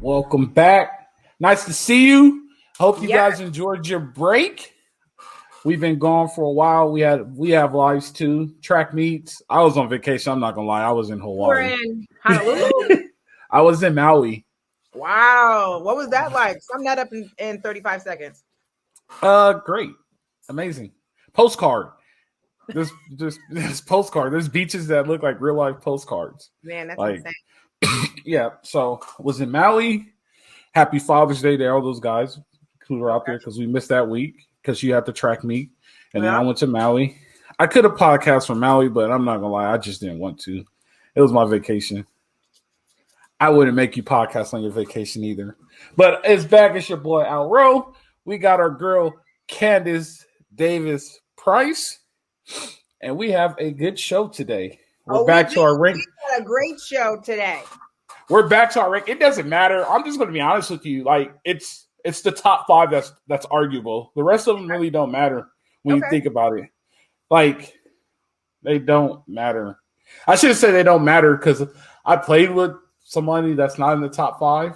Welcome back. Nice to see you. Hope you guys enjoyed your break. We've been gone for a while. We have lives too. Track meets. I was on vacation. I'm not gonna lie. I was in Hawaii. We're in Honolulu. I was in Maui. Wow. What was that like? Sum that up in 35 seconds. Great. Amazing. Postcard. This postcard. There's beaches that look like real life postcards. Man, that's insane. Yeah. So was in Maui. Happy Father's Day to all those guys who were out there because we missed that week because you had to track meet. And then I went to Maui. I could have podcast from Maui, but I'm not gonna lie, I just didn't want to. It was my vacation. I wouldn't make you podcast on your vacation either. But it's back. It's your boy Al Rowe. We got our girl Candice Davis Price. And we have a good show today. We're back to our rank. We got a great show today. We're back to our rank. It doesn't matter. I'm just going to be honest with you. Like it's the top 5 that's arguable. The rest of them really don't matter when you think about it. Like they don't matter. I should say they don't matter because I played with somebody that's not in the top 5.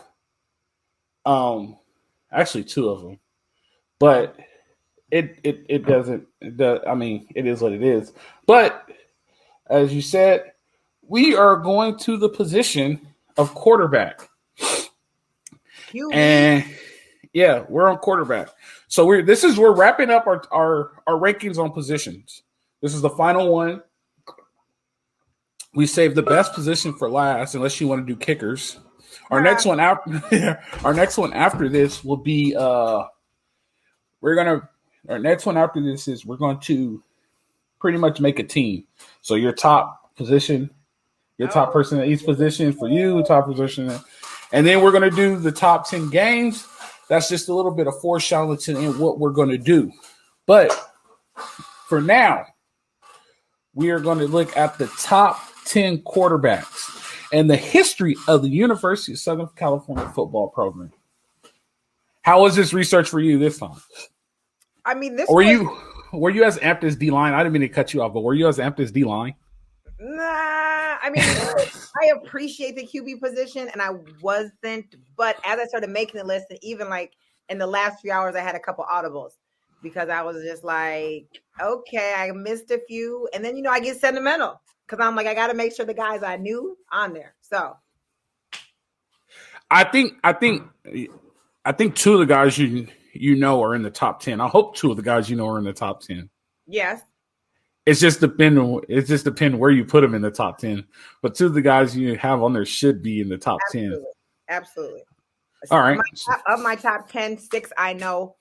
Actually 2 of them, but it doesn't. I mean, it is what it is. But as you said, we are going to the position of quarterback, and yeah, we're on quarterback. So we're wrapping up our rankings on positions. This is the final one. We saved the best position for last, unless you want to do kickers. Our next one after this will be Our next one after this is we're going to pretty much make a team. So your top position, your top person at each position for you, top position, and then we're going to do the top 10 games. That's just a little bit of foreshadowing in what we're going to do. But for now, we are going to look at the top 10 quarterbacks and the history of the University of Southern California football program. How was this research for you this time? I mean, were you as amped as D-line? I didn't mean to cut you off, but were you as amped as D-line? Nah, I mean, I appreciate the QB position, and I wasn't. But as I started making the list, and even like in the last few hours, I had a couple audibles because I was just like, okay, I missed a few, and then I get sentimental because I'm like, I got to make sure the guys I knew on there. So, I think 2 of the guys you know are in the top 10. I hope 2 of the guys are in the top 10. Yes. It's just depend where you put them in the top 10. But 2 of the guys you have on there should be in the top 10. Absolutely. All right. Of my top 10, 6 I know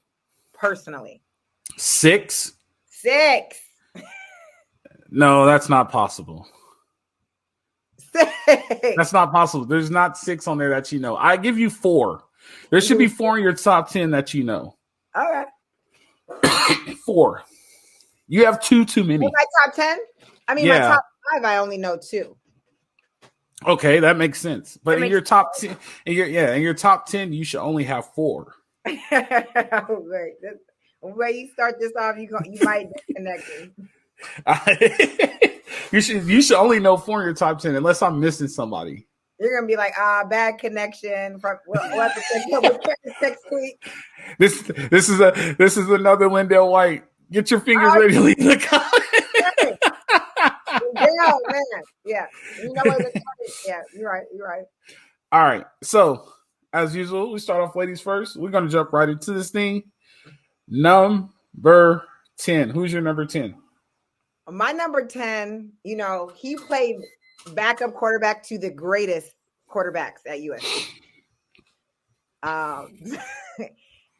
personally. 6? 6. No, that's not possible. 6. That's not possible. There's not 6 on there that you know. I give you 4. There should be 4 in your top 10 that you know. All right. 4. You have 2 too many. In my top 10? I mean, my top 5, I only know 2. Okay, that makes sense. But in your top 10, in your top 10, you should only have 4. Wait, where you start this off, you might disconnect me. You should only know 4 in your top 10, unless I'm missing somebody. You're gonna be like, bad connection. We'll have to check next week. This is another Lindell White. Get your fingers ready to leave the comment. Yeah, man. Yeah. You know what? Yeah, you're right. All right. So, as usual, we start off ladies first. We're going to jump right into this thing. Number 10. Who's your number 10? My number 10, he played backup quarterback to the greatest quarterbacks at USC.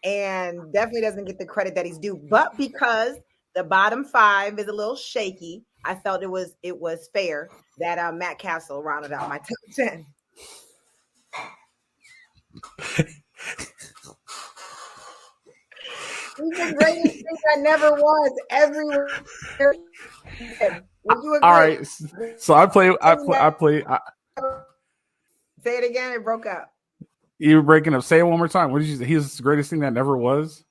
And definitely doesn't get the credit that he's due. But because the bottom 5 is a little shaky, I felt it was fair that Matt Castle rounded out my top 10. He's the greatest thing that never was everywhere. Would you agree? All right. So I play. Say it again. It broke up. You were breaking up. Say it one more time. What did you say? He's the greatest thing that never was?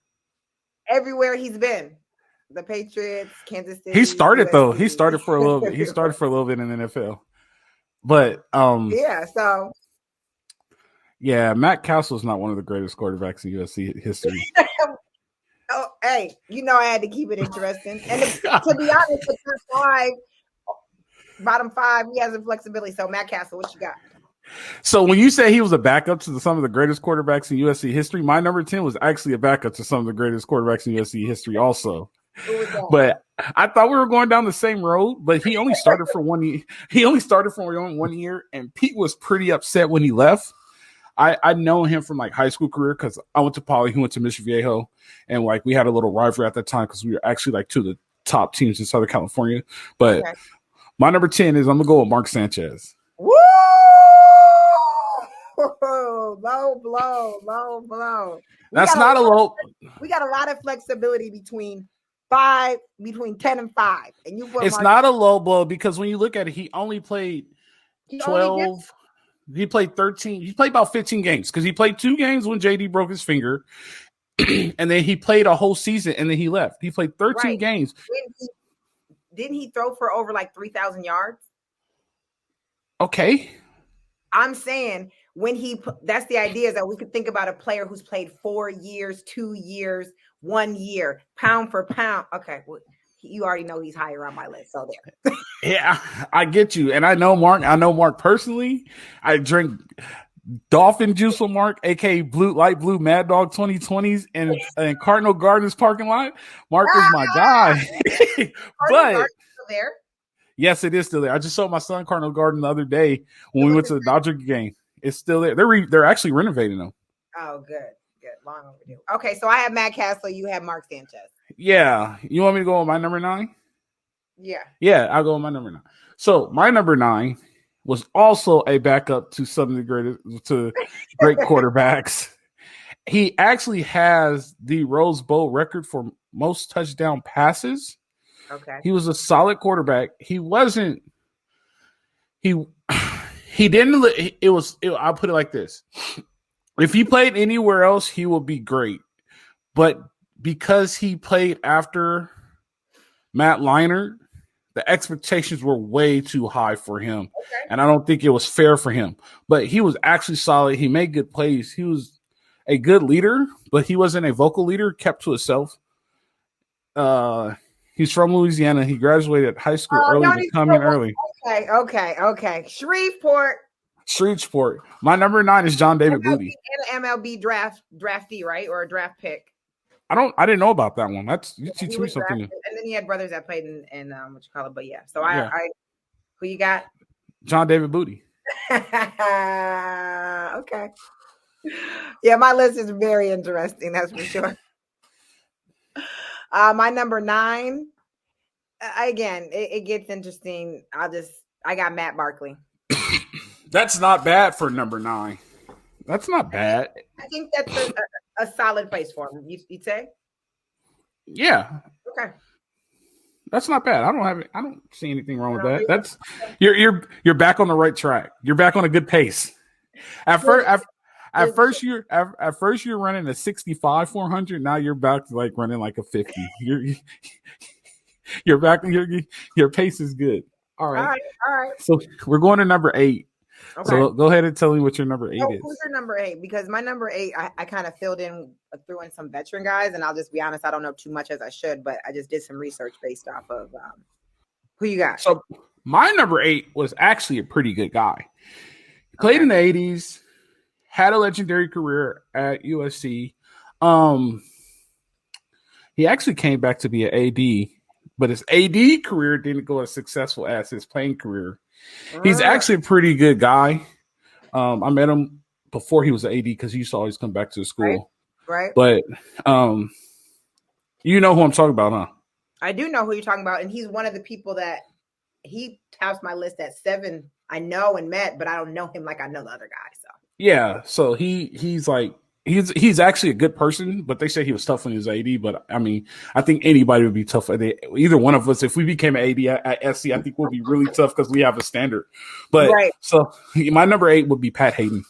Everywhere he's been. The Patriots, Kansas City. He started USC. Though. He started for a little bit. He started for a little bit in the NFL. But yeah, so Yeah, Matt Castle is not one of the greatest quarterbacks in USC history. Oh, hey, I had to keep it interesting. And to be honest, the top five, bottom five, he has the flexibility. So, Matt Castle, what you got? So when you say he was a backup to some of the greatest quarterbacks in USC history, my number 10 was actually a backup to some of the greatest quarterbacks in USC history also. Who was that? But I thought we were going down the same road, but he only started for 1 year. He only started for 1 year, and Pete was pretty upset when he left. I know him from like high school career because I went to Poly, he went to Mission Viejo, and like we had a little rivalry at that time because we were actually like two of the top teams in Southern California. But my number 10 is I'm gonna go with Mark Sanchez. Woo! Low blow. That's not a low. We got a lot of flexibility between 10 and 5, and you. It's not a low blow because when you look at it, he only played 12. He played 13. He played about 15 games because he played 2 games when JD broke his finger, and then he played a whole season, and then he left. He played 13 games. Didn't he throw for over like 3,000 yards? Okay. I'm saying that's the idea, is that we could think about a player who's played 4 years, 2 years, 1 year, pound for pound. Okay, well, you already know he's higher on my list, so there. Yeah, I get you, and I know Mark. I know Mark personally. I drink Dolphin juice with Mark, aka light blue Mad Dog 2020s, and Cardinal Gardens parking lot. Mark is my guy. But there. Yes, it is still there. I just saw my son Cardinal Garden the other day when we went to the Dodger game. It's still there. They're actually renovating them. Oh, good. Long overdue. Okay, so I have Matt Castle. You have Mark Sanchez. Yeah. You want me to go with my number 9? Yeah, I'll go with my number 9. So my number 9 was also a backup to some of the great quarterbacks. He actually has the Rose Bowl record for most touchdown passes. Okay. He was a solid quarterback. He wasn't. He didn't. I'll put it like this: if he played anywhere else, he would be great. But because he played after Matt Leinart, the expectations were way too high for him, and I don't think it was fair for him. But he was actually solid. He made good plays. He was a good leader, but he wasn't a vocal leader. Kept to himself. He's from Louisiana. He graduated high school early to come in early. Okay. Shreveport. My number 9 is John David Booty. An MLB draftee, right? Or a draft pick. I didn't know about that one. You teach me something new. And then he had brothers that played in what you call it. But yeah. So I who you got? John David Booty. Okay. Yeah, my list is very interesting, that's for sure. My number 9, again, it gets interesting. I got Matt Barkley. That's not bad for number 9. That's not bad. I think that's a solid place for him. You'd say? Yeah. Okay. That's not bad. I don't see anything wrong with that. That's you're back on the right track. You're back on a good pace. At first you're running a 65 400. Now you're back to like running like a 50. You're back. Your pace is good. All right. So we're going to number 8. Okay. So go ahead and tell me what your number 8 is. Who's your number 8? Because my number 8, I kind of threw in some veteran guys, and I'll just be honest, I don't know too much as I should, but I just did some research based off of who you got. So my number 8 was actually a pretty good guy. He played in the 80s, had a legendary career at USC. He actually came back to be an AD, but his AD career didn't go as successful as his playing career. He's actually a pretty good guy. I met him before he was an AD because he used to always come back to the school. Right. But you know who I'm talking about, huh? I do know who you're talking about, and he's one of the people that he tops my list at 7. I know and met, but I don't know him like I know the other guy. So yeah, so he's actually a good person, but they say he was tough when he was AD. But I mean, I think anybody would be tough. Either one of us, if we became an AD at SC, I think we'll be really tough because we have a standard. But so my number 8 would be Pat Hayden.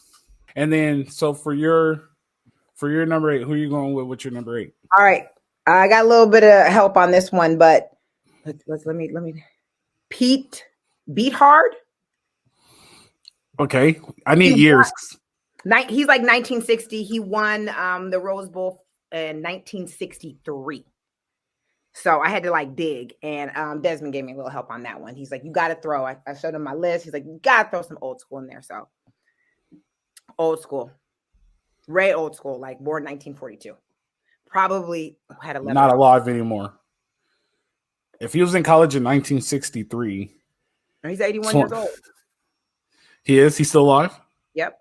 And then so for your number 8, who are you going with? What's your number 8? All right, I got a little bit of help on this one, but let me. Pete Beathard. Okay, I need years. He's like 1960. He won the Rose Bowl in 1963. So I had to like dig, and Desmond gave me a little help on that one. He's like, you got to throw. I showed him my list. He's like, you got to throw some old school in there. So old school, Ray old school, like born 1942. Probably had 11. Not alive anymore. If he was in college in 1963, he's 81 years old. He is. He's still alive. Yep.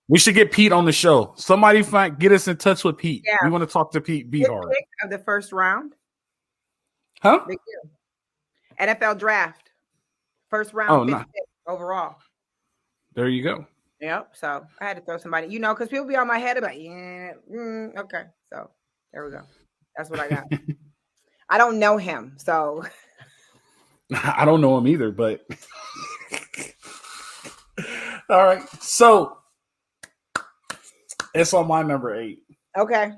We should get Pete on the show. Somebody get us in touch with Pete. Yeah. We want to talk to Pete Behar. Pick of the first round. Huh? NFL draft. First round. Oh, no. Overall. There you go. Yep. So I had to throw somebody, because people be on my head about, okay. So there we go. That's what I got. I don't know him, so. I don't know him either, but. All right. So it's on my number 8. Okay.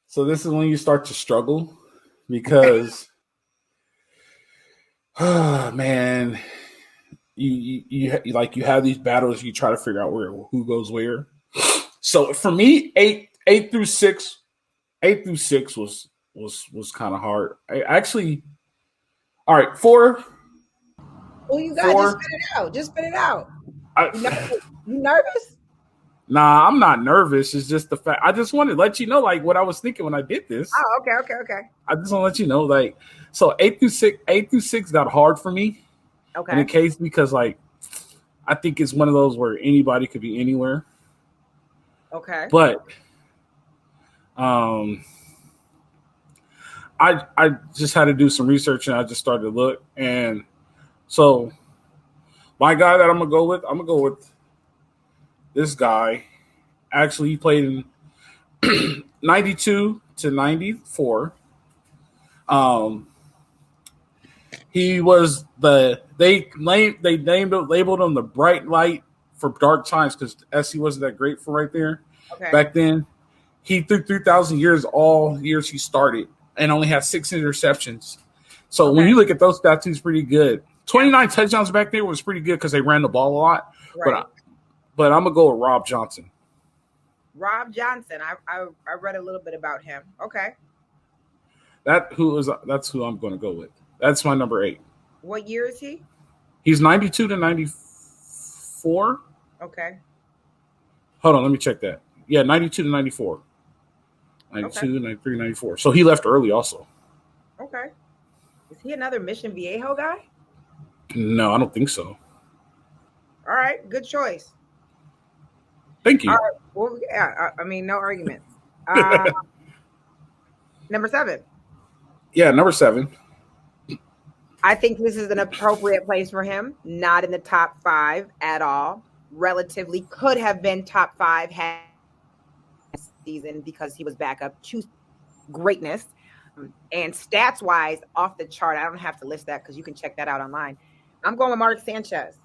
So this is when you start to struggle because, man, you have these battles. You try to figure out who goes where. So for me, 8 through 6 was kind of hard. I actually, all right, 4. Oh, you got just spit it out. You nervous? Nah, I'm not nervous. It's just the fact. I just wanted to let you know, like, what I was thinking when I did this. Oh, okay. I just want to let you know, like, so 8 through 6 got hard for me. Okay. In the case because, like, I think it's one of those where anybody could be anywhere. Okay. But, I just had to do some research and I just started to look, and so my guy that I'm gonna go with this guy. Actually, he played in 92 to 94. He was they labeled him the bright light for dark times because SC wasn't that great for right there. Okay. Back then. He threw 3,000 yards all years he started and only had 6 interceptions. So when you look at those stats, he's pretty good. 29 touchdowns back there was pretty good because they ran the ball a lot. Right. But I'm gonna go with Rob Johnson. Rob Johnson. I read a little bit about him. Okay. That's who I'm going to go with. That's my number 8. What year is he? He's 92 to 94. Okay. Hold on, let me check that. Yeah, 92 to 94. 92, 93, 94. So he left early also. Okay. Is he another Mission Viejo guy? No, I don't think so. All right. Good choice. Thank you. All right. Well, yeah, I mean, no arguments. Number 7. Yeah, number 7. I think this is an appropriate place for him. Not in the top 5 at all. Relatively could have been top 5 had season because he was back up to greatness. And stats wise, off the chart. I don't have to list that because you can check that out online. I'm going with Mark Sanchez.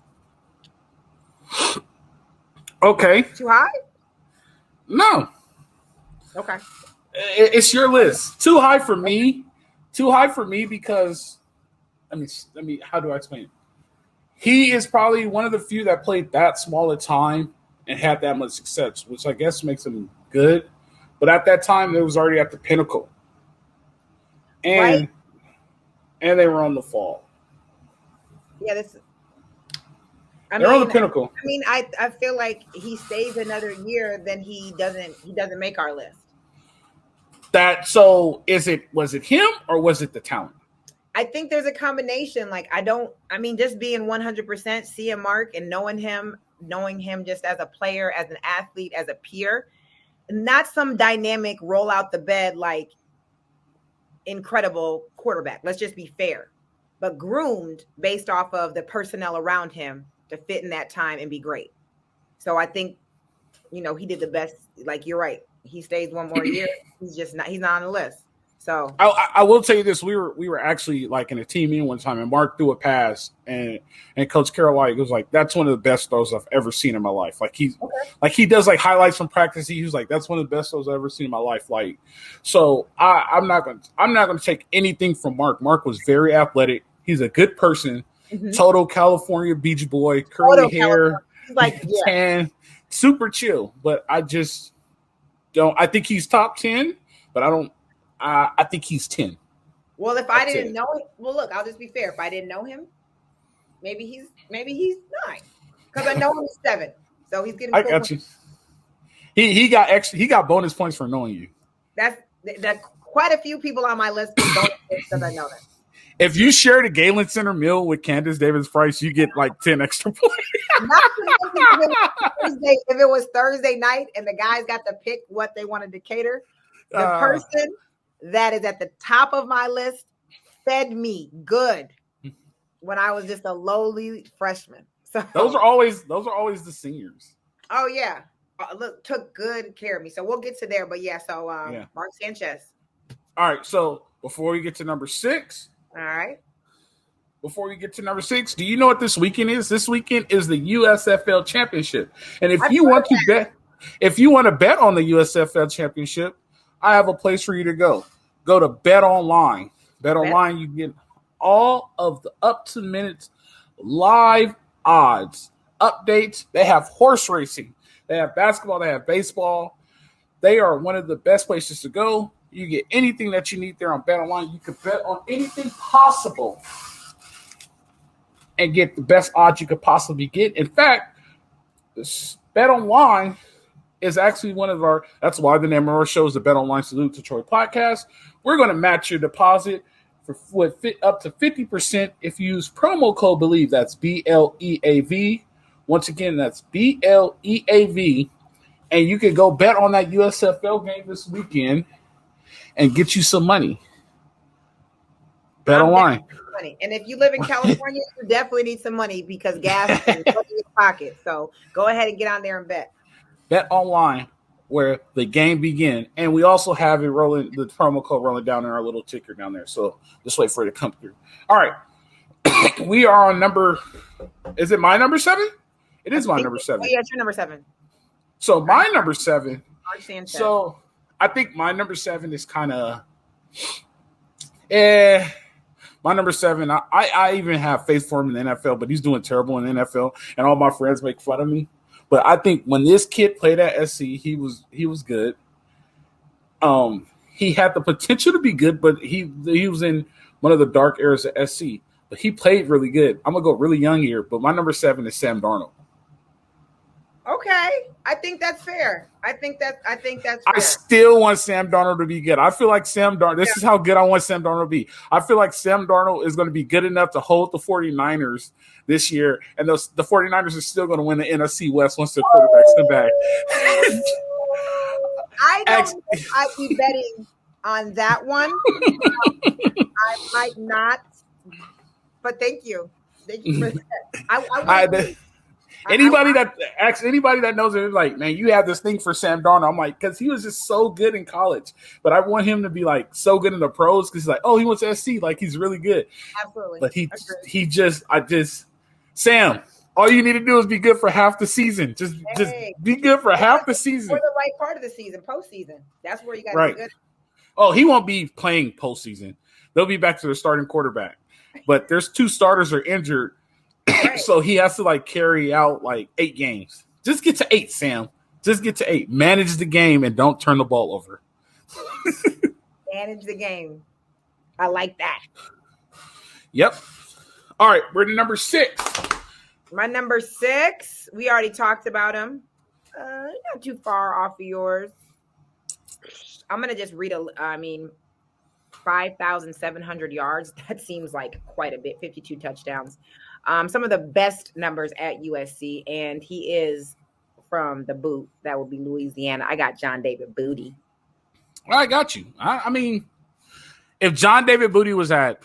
Okay. Too high? No. Okay. It's your list. Too high for me. Too high for me because let me how do I explain it? He is probably one of the few that played that small a time and had that much success, which I guess makes him good. But at that time, it was already at the pinnacle. And they were on the fall. Yeah, they're on the pinnacle. I mean, I feel like he stays another year, then he doesn't make our list. Was it him or was it the talent? I think there's a combination. Like, just being 100%, seeing Mark and knowing him just as a player, as an athlete, as a peer, not some dynamic roll out the bed, like incredible quarterback. Let's just be fair, but groomed based off of the personnel around him to fit in that time and be great. So I think, he did the best. Like, you're right. He stays one more year. He's not on the list. So I will tell you this: we were actually like in a team meeting one time, and Mark threw a pass, and Coach Carroll was like, "That's one of the best throws I've ever seen in my life." Like he does like highlights from practice. He was like, "That's one of the best throws I've ever seen in my life." Like, so I'm not going to take anything from Mark. Mark was very athletic. He's a good person. Mm-hmm. Total California beach boy, curly hair. He's like, yeah. And super chill. But I just don't. I think he's top 10, but I don't. I think he's 10. Well, if I didn't know it, well, look, I'll just be fair. If I didn't know him, maybe he's 9 because I know him is 7. So he's getting. I got you. He got extra. He got bonus points for knowing you. That's quite a few people on my list get bonus points because I know that. If you share the Galen Center meal with Candice Davis Price, you get like 10 extra points. If it was Thursday night and the guys got to pick what they wanted to cater, the person that is at the top of my list fed me good when I was just a lowly freshman. So those are always the seniors. Oh yeah, look, took good care of me. So we'll get to there, but yeah. So Mark Sanchez. All right. So before we get to number 6. All right. Before we get to number 6, do you know what this weekend is? This weekend is the USFL Championship. And if you want to bet on the USFL Championship, I have a place for you to go. Go to Bet Online. Bet Online, you get all of the up-to-minute live odds, updates. They have horse racing. They have basketball. They have baseball. They are one of the best places to go. You get anything that you need there on Bet Online. You can bet on anything possible and get the best odds you could possibly get. In fact, this Bet Online is actually one of our – that's why the name of our show is the Bet Online Salute to Troy podcast. We're going to match your deposit with up to 50% if you use promo code BELIEVE. That's BLEAV. Once again, that's BLEAV. And you can go bet on that USFL game this weekend and get you some money. Bet Online. Money. And if you live in California, you definitely need some money because gas is in your pocket. So go ahead and get on there and bet. Bet Online, where the game begins. And we also have it rolling, the promo code rolling down in our little ticker down there. So just wait for it to come through. All right. We are on number – is it my number 7? It is my number 7. Yeah, it's your number 7. So my number 7 – so I think my number 7 is kind of my number 7, I even have faith for him in the NFL, but he's doing terrible in the NFL, and all my friends make fun of me. But I think when this kid played at SC, he was good. He had the potential to be good, but he was in one of the dark eras at SC. But he played really good. I'm gonna go really young here, but my number 7 is Sam Darnold. Okay, I think that's fair. I think that's fair. I still want Sam Darnold to be good. I feel like Sam Darnold. This is how good I want Sam Darnold to be. I feel like Sam Darnold is going to be good enough to hold the 49ers this year, and the 49ers are still going to win the NFC West once their quarterback's come back. I don't know if I'd be betting on that one. I might not, but thank you. Thank you for that. Anybody that knows it, like, man, you have this thing for Sam Darnold. I'm like, because he was just so good in college, but I want him to be like so good in the pros because he's like, oh, he went to SC, like he's really good. Absolutely, but Sam, all you need to do is be good for half the season. Just be good for half the season. For the right part of the season, postseason. That's where you got to be good. Oh, he won't be playing postseason. They'll be back to their starting quarterback, but there's 2 starters are injured. Right. So he has to like carry out like 8 games. Just get to 8, Sam. Just get to 8. Manage the game and don't turn the ball over. Manage the game. I like that. Yep. All right, we're to number 6. My number 6, we already talked about him. Not too far off of yours. I'm gonna just read 5,700 yards. That seems like quite a bit. 52 touchdowns. Some of the best numbers at USC, and he is from the boot. That would be Louisiana. I got John David Booty. I got you. I mean, if John David Booty was at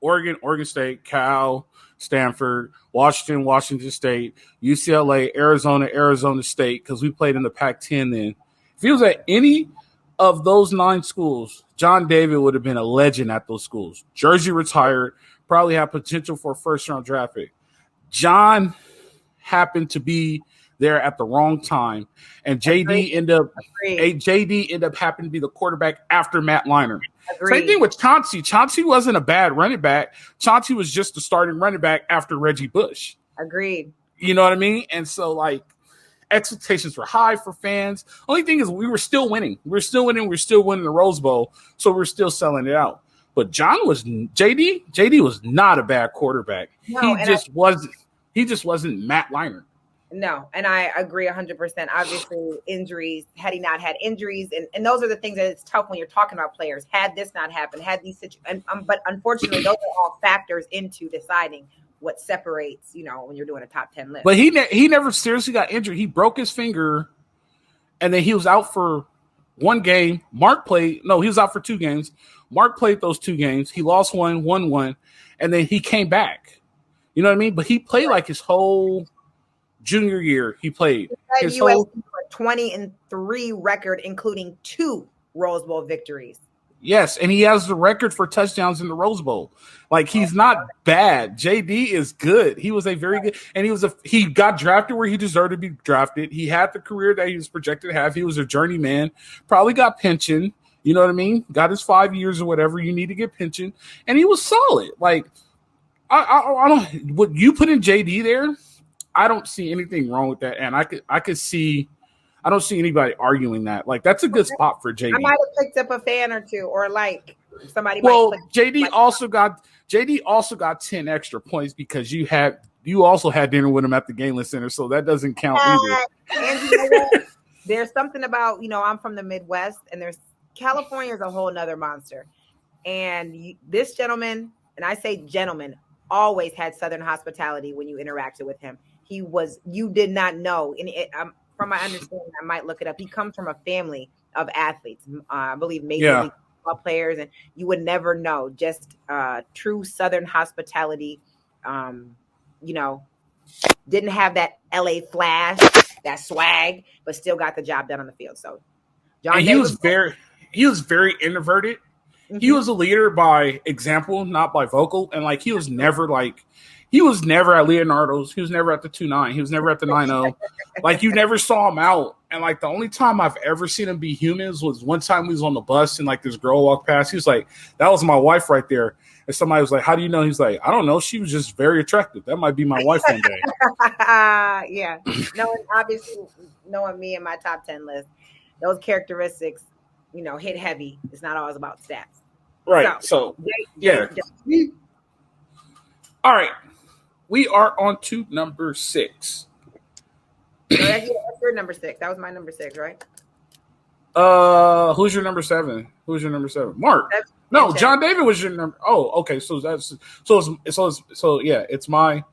Oregon State, Cal, Stanford, Washington State, UCLA, Arizona State, because we played in the Pac-10 then. If he was at any of those 9 schools, John David would have been a legend at those schools. Jersey retired. Probably have potential for a first-round draft pick. John happened to be there at the wrong time, and JD ended up happening to be the quarterback after Matt Leinart. Same thing with Chauncey. Chauncey wasn't a bad running back. Chauncey was just the starting running back after Reggie Bush. Agreed. You know what I mean? And so like expectations were high for fans. Only thing is we were still winning. We were still winning. We were still winning the Rose Bowl. So we're still selling it out. But JD was not a bad quarterback. No, He just wasn't Matt Leinart. No, and I agree 100%. Obviously, injuries, had he not had injuries, and those are the things that it's tough when you're talking about players. Had this not happened, had these situations, but unfortunately, those are all factors into deciding what separates, when you're doing a top 10 list. But he never seriously got injured. He broke his finger, and then he was out for one game. He was out for 2 games. Mark played those 2 games. He lost one, won one, and then he came back. You know what I mean? But he played like his whole junior year. He played his whole 20-3 record, including 2 Rose Bowl victories. Yes, and he has the record for touchdowns in the Rose Bowl. Like, he's not bad. JD is good. He was a very good, and he got drafted where he deserved to be drafted. He had the career that he was projected to have. He was a journeyman. Probably got pension. You know what I mean? Got his 5 years or whatever. You need to get pension, and he was solid. Like, I don't. What you put in JD there, I don't see anything wrong with that, and I could see. I don't see anybody arguing that. Like, that's a good spot for JD. I might have picked up a fan or two, or like somebody. Well, JD also got 10 extra points because you also had dinner with him at the Galen Center, so that doesn't count either. And you know what? There's something about, I'm from the Midwest, and California is a whole nother monster. And this gentleman, and I say gentleman, always had Southern hospitality when you interacted with him. You did not know, and from my understanding, I might look it up. He comes from a family of athletes, I believe major league football players, and you would never know. Just true Southern hospitality. Didn't have that LA flash, that swag, but still got the job done on the field. So, he was very introverted. Mm-hmm. He was a leader by example, not by vocal, and like he was never at Leonardo's. He was never at the 2-9. He was never at the 9-0. Like, you never saw him out. And like the only time I've ever seen him be humans was one time we was on the bus and like this girl walked past. He was like, "That was my wife right there." And somebody was like, "How do you know?" He's like, "I don't know. She was just very attractive. That might be my wife one day." Yeah. No, and obviously knowing me and my top 10 list, those characteristics, hit heavy. It's not always about stats. Right. So yeah. All right. We are on to number 6. So that's your number 6. That was my number 6, right? Who's your number 7? Mark. No, John David was your number. Oh, okay. So yeah, it's my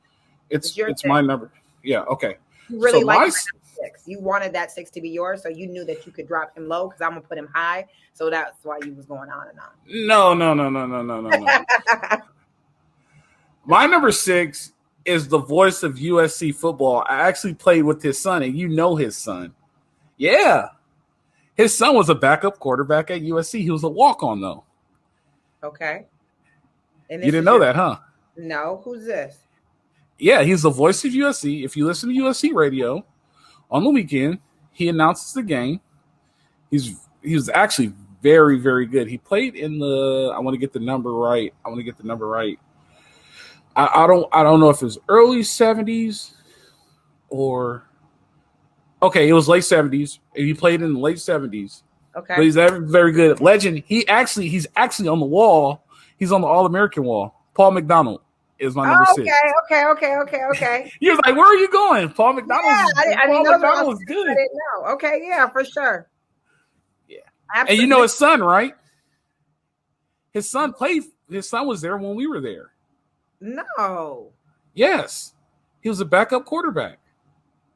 number. Yeah, okay. You really like my number 6. You wanted that 6 to be yours, so you knew that you could drop him low because I'm gonna put him high. So that's why you was going on and on. No. My number 6 is the voice of USC football. I actually played with his son, and you know his son. Yeah. His son was a backup quarterback at USC. He was a walk-on, though. Okay. And you didn't know that, huh? No. Who's this? Yeah, he's the voice of USC. If you listen to USC radio on the weekend, he announces the game. He was actually very, very good. He played in I want to get the number right. I don't know if it was early 70s or it was late 70s. And he played in the late 70s. Okay. But he's very good. Legend. He's actually on the wall. He's on the All-American wall. Paul McDonald is my number 6. Okay. He was like, "Where are you going?" Paul McDonald. Yeah, Paul McDonald was good. I didn't know. Okay, yeah, for sure. Yeah. Absolutely. And you know his son, right? His son was there when we were there. No. Yes. He was a backup quarterback.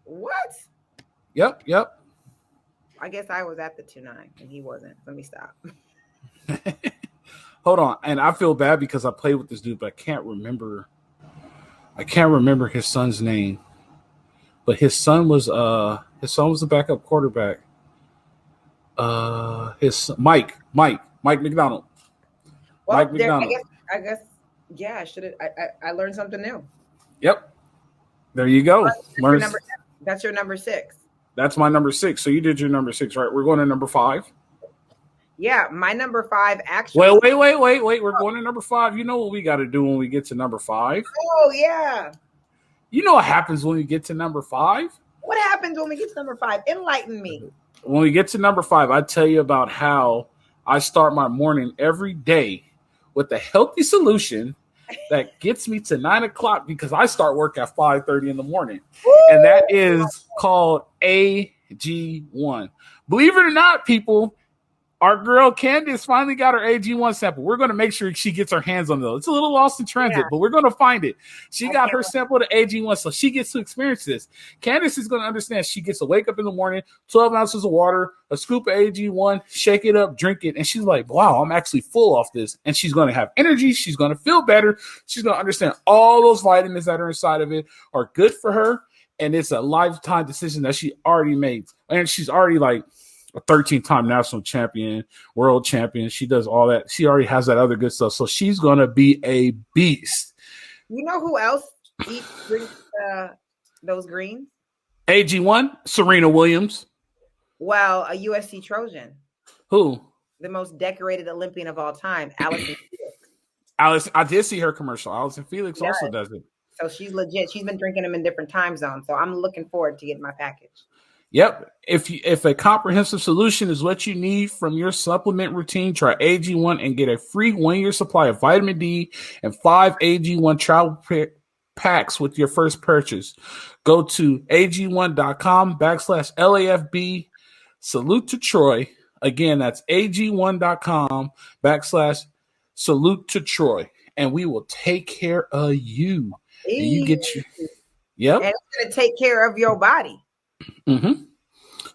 What? Yep. I guess I was at the 2-9 and he wasn't. Let me stop. Hold on. And I feel bad because I played with this dude, but I can't remember his son's name. But his son was a backup quarterback. Mike McDonald. Well, Mike McDonald. I guess yeah, I should have. I learned something new. Yep. There you go. That's your number 6. That's my number 6. So you did your number 6, right? We're going to number 5. Yeah, my number 5 actually. Wait. We're going to number 5. You know what we got to do when we get to number 5? Oh, yeah. You know what happens when we get to number 5? What happens when we get to number 5? Enlighten me. When we get to number 5, I tell you about how I start my morning every day with a healthy solution that gets me to 9 o'clock because I start work at 5:30 in the morning. Woo! And that is called AG1. Believe it or not, people, our girl Candice finally got her AG1 sample. We're going to make sure she gets her hands on those. It's a little lost in transit, but we're going to find it. She got her sample to AG1, so she gets to experience this. Candice is going to understand she gets to wake up in the morning, 12 ounces of water, a scoop of AG1, shake it up, drink it, and she's like, wow, I'm actually full off this. And she's going to have energy. She's going to feel better. She's going to understand all those vitamins that are inside of it are good for her, and it's a lifetime decision that she already made. And she's already like a 13-time national champion, world champion. She does all that. She already has that other good stuff. So she's going to be a beast. You know who else drinks those greens? AG1, Serena Williams. Well, a USC Trojan. Who? The most decorated Olympian of all time, Alison Felix. Alice, I did see her commercial. Alison Felix also does it. So she's legit. She's been drinking them in different time zones. So I'm looking forward to getting my package. Yep. If a comprehensive solution is what you need from your supplement routine, try AG1 and get a free 1-year supply of vitamin D and 5 AG1 travel packs with your first purchase. Go to ag1.com/LAFB. Salute to Troy. Again, that's ag1.com/salute to Troy. And we will take care of you. And you get your, yep. And it's going to take care of your body. Mm-hmm.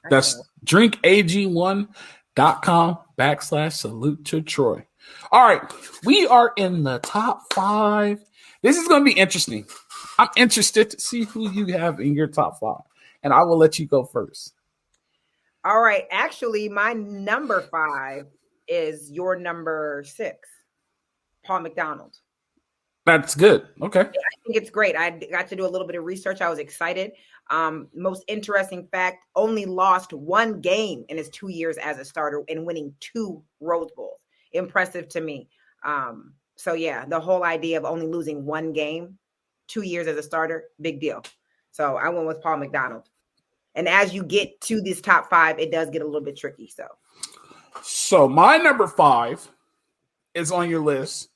That's drinkag1.com/salute to Troy. All right. We are in the top 5. This is going to be interesting. I'm interested to see who you have in your top 5. And I will let you go first. All right. Actually, my number 5 is your number 6, Paul McDonald. That's good. Okay. I think it's great. I got to do a little bit of research. I was excited. Most interesting fact, only lost 1 game in his 2 years as a starter and winning 2 Rose Bowls. Impressive to me. So yeah, the whole idea of only losing 1 game, 2 years as a starter, big deal. So I went with Paul McDonald. And as you get to this top 5, it does get a little bit tricky. So my number 5 is on your list.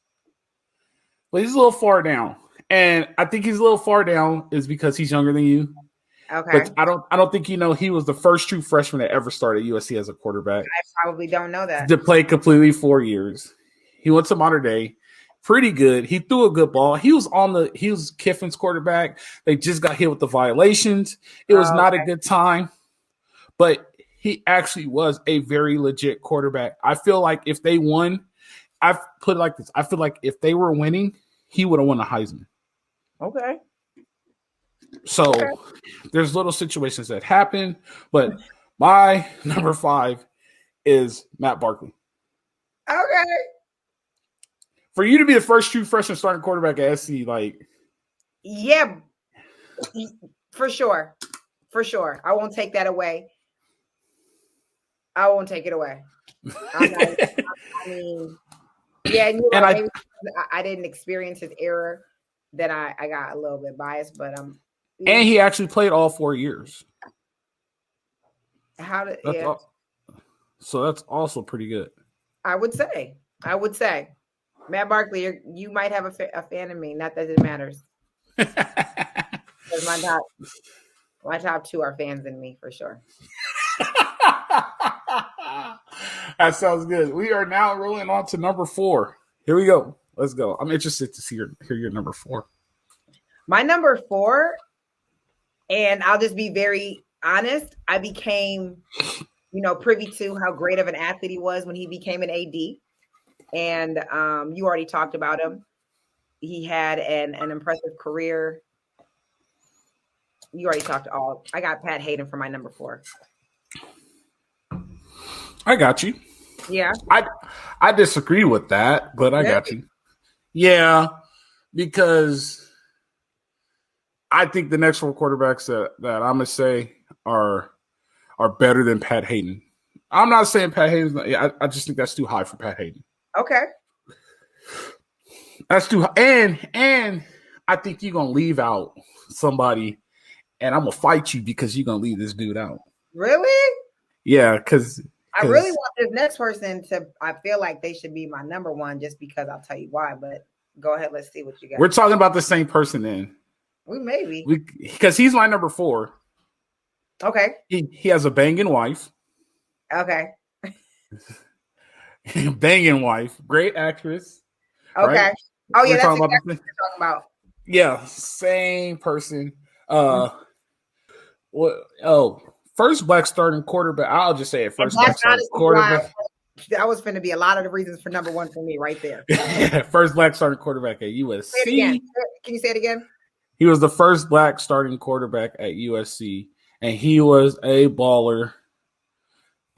But he's a little far down. And I think he's a little far down is because he's younger than you. Okay. But I don't think you know he was the first true freshman that ever started at USC as a quarterback. I probably don't know that. To play completely 4 years. He went to Mater Dei. Pretty good. He threw a good ball. He was Kiffin's quarterback. They just got hit with the violations. It was not a good time. But he actually was a very legit quarterback. I feel like if they won, I've put it like this. I feel like if they were winning, he would have won a Heisman. Okay. So there's little situations that happen, but my number 5 is Matt Barkley. Okay. For you to be the first true freshman starting quarterback at SC, like. Yeah, for sure. For sure. I won't take that away. I won't take it away. Yeah, and right, I didn't experience his era. Then I got a little bit biased, but and he actually played all 4 years. So that's also pretty good. I would say Matt Barkley, you might have a fan of me. Not that it matters. Because my top 2 are fans in me for sure. That sounds good. We are now rolling on to number 4. Here we go. Let's go. I'm interested to hear your number 4. My number 4, and I'll just be very honest, I became, privy to how great of an athlete he was when he became an AD. And you already talked about him. He had an impressive career. You already talked all. I got Pat Hayden for my number 4. I got you. Yeah. I disagree with that, but I got you. Yeah, because I think the next 4 quarterbacks that I'm going to say are better than Pat Hayden. I'm not saying Pat Hayden's not, I just think that's too high for Pat Hayden. Okay. That's too high. And I think you're going to leave out somebody, and I'm gonna fight you because you're gonna leave this dude out. Really? Yeah, because I really want this next person to. I feel like they should be my number one, just because I'll tell you why. But go ahead, let's see what you got. We're talking about the same person then. We maybe because he's my number 4. Okay. He has a banging wife. Okay. Banging wife, great actress. Okay. Right? Oh yeah, We're that's talking exactly about what we're talking about. Yeah, same person. First black starting quarterback. I'll just say it. First black starting quarterback. That was going to be a lot of the reasons for number 1 for me right there. First black starting quarterback at USC. Say it again. Can you say it again? He was the first black starting quarterback at USC, and he was a baller.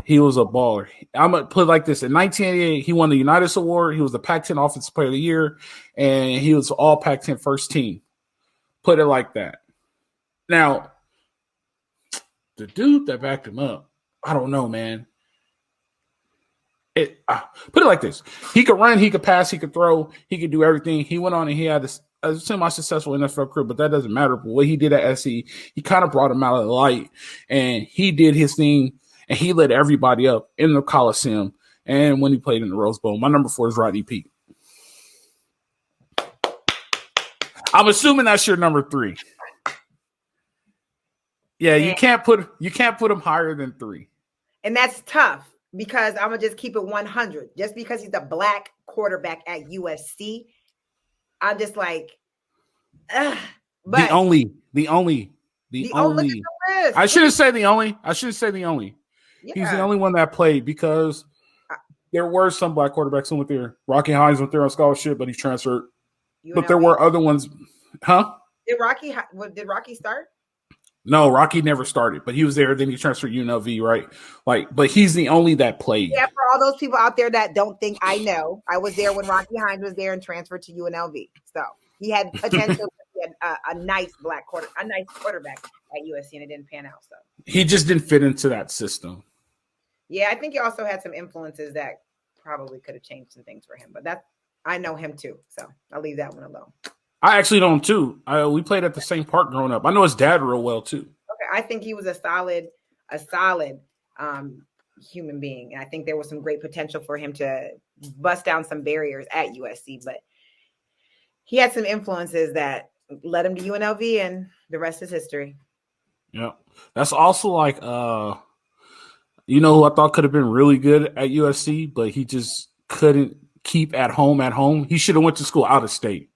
He was a baller. I'm going to put it like this. In 1988, he won the Unitas Award. He was the Pac-10 Offensive Player of the Year, and he was all Pac-10 first team. Put it like that. Now, the dude that backed him up, I don't know, man. Put it like this. He could run, he could pass, he could throw, he could do everything. He went on and he had a semi-successful NFL career, but that doesn't matter. But what he did at SC, he kind of brought him out of the light, and he did his thing, and he lit everybody up in the Coliseum and when he played in the Rose Bowl. My number 4 is Rodney Peete. I'm assuming that's your number 3. Yeah, you can't put him higher than 3. And that's tough because I'm gonna just keep it 100. Just because he's a black quarterback at USC, I'm just like, ugh. But the only. I shouldn't say the only. Yeah. He's the only one that played because there were some black quarterbacks who went there. Rocky Hines went there on scholarship, but he transferred. But there were other ones, huh? Did Rocky start? No, Rocky never started, but he was there. Then he transferred to UNLV, right? But he's the only that played. Yeah, for all those people out there that don't think I know, I was there when Rocky Hines was there and transferred to UNLV. So he had potential. He had a nice quarterback at USC, and it didn't pan out. So he just didn't fit into that system. Yeah, I think he also had some influences that probably could have changed some things for him. But I know him too, so I'll leave that one alone. I actually know him too. We played at the same park growing up. I know his dad real well too. Okay, I think he was a solid human being, and I think there was some great potential for him to bust down some barriers at USC. But he had some influences that led him to UNLV, and the rest is history. Yeah, that's also like who I thought could have been really good at USC, but he just couldn't keep at home. He should have went to school out of state.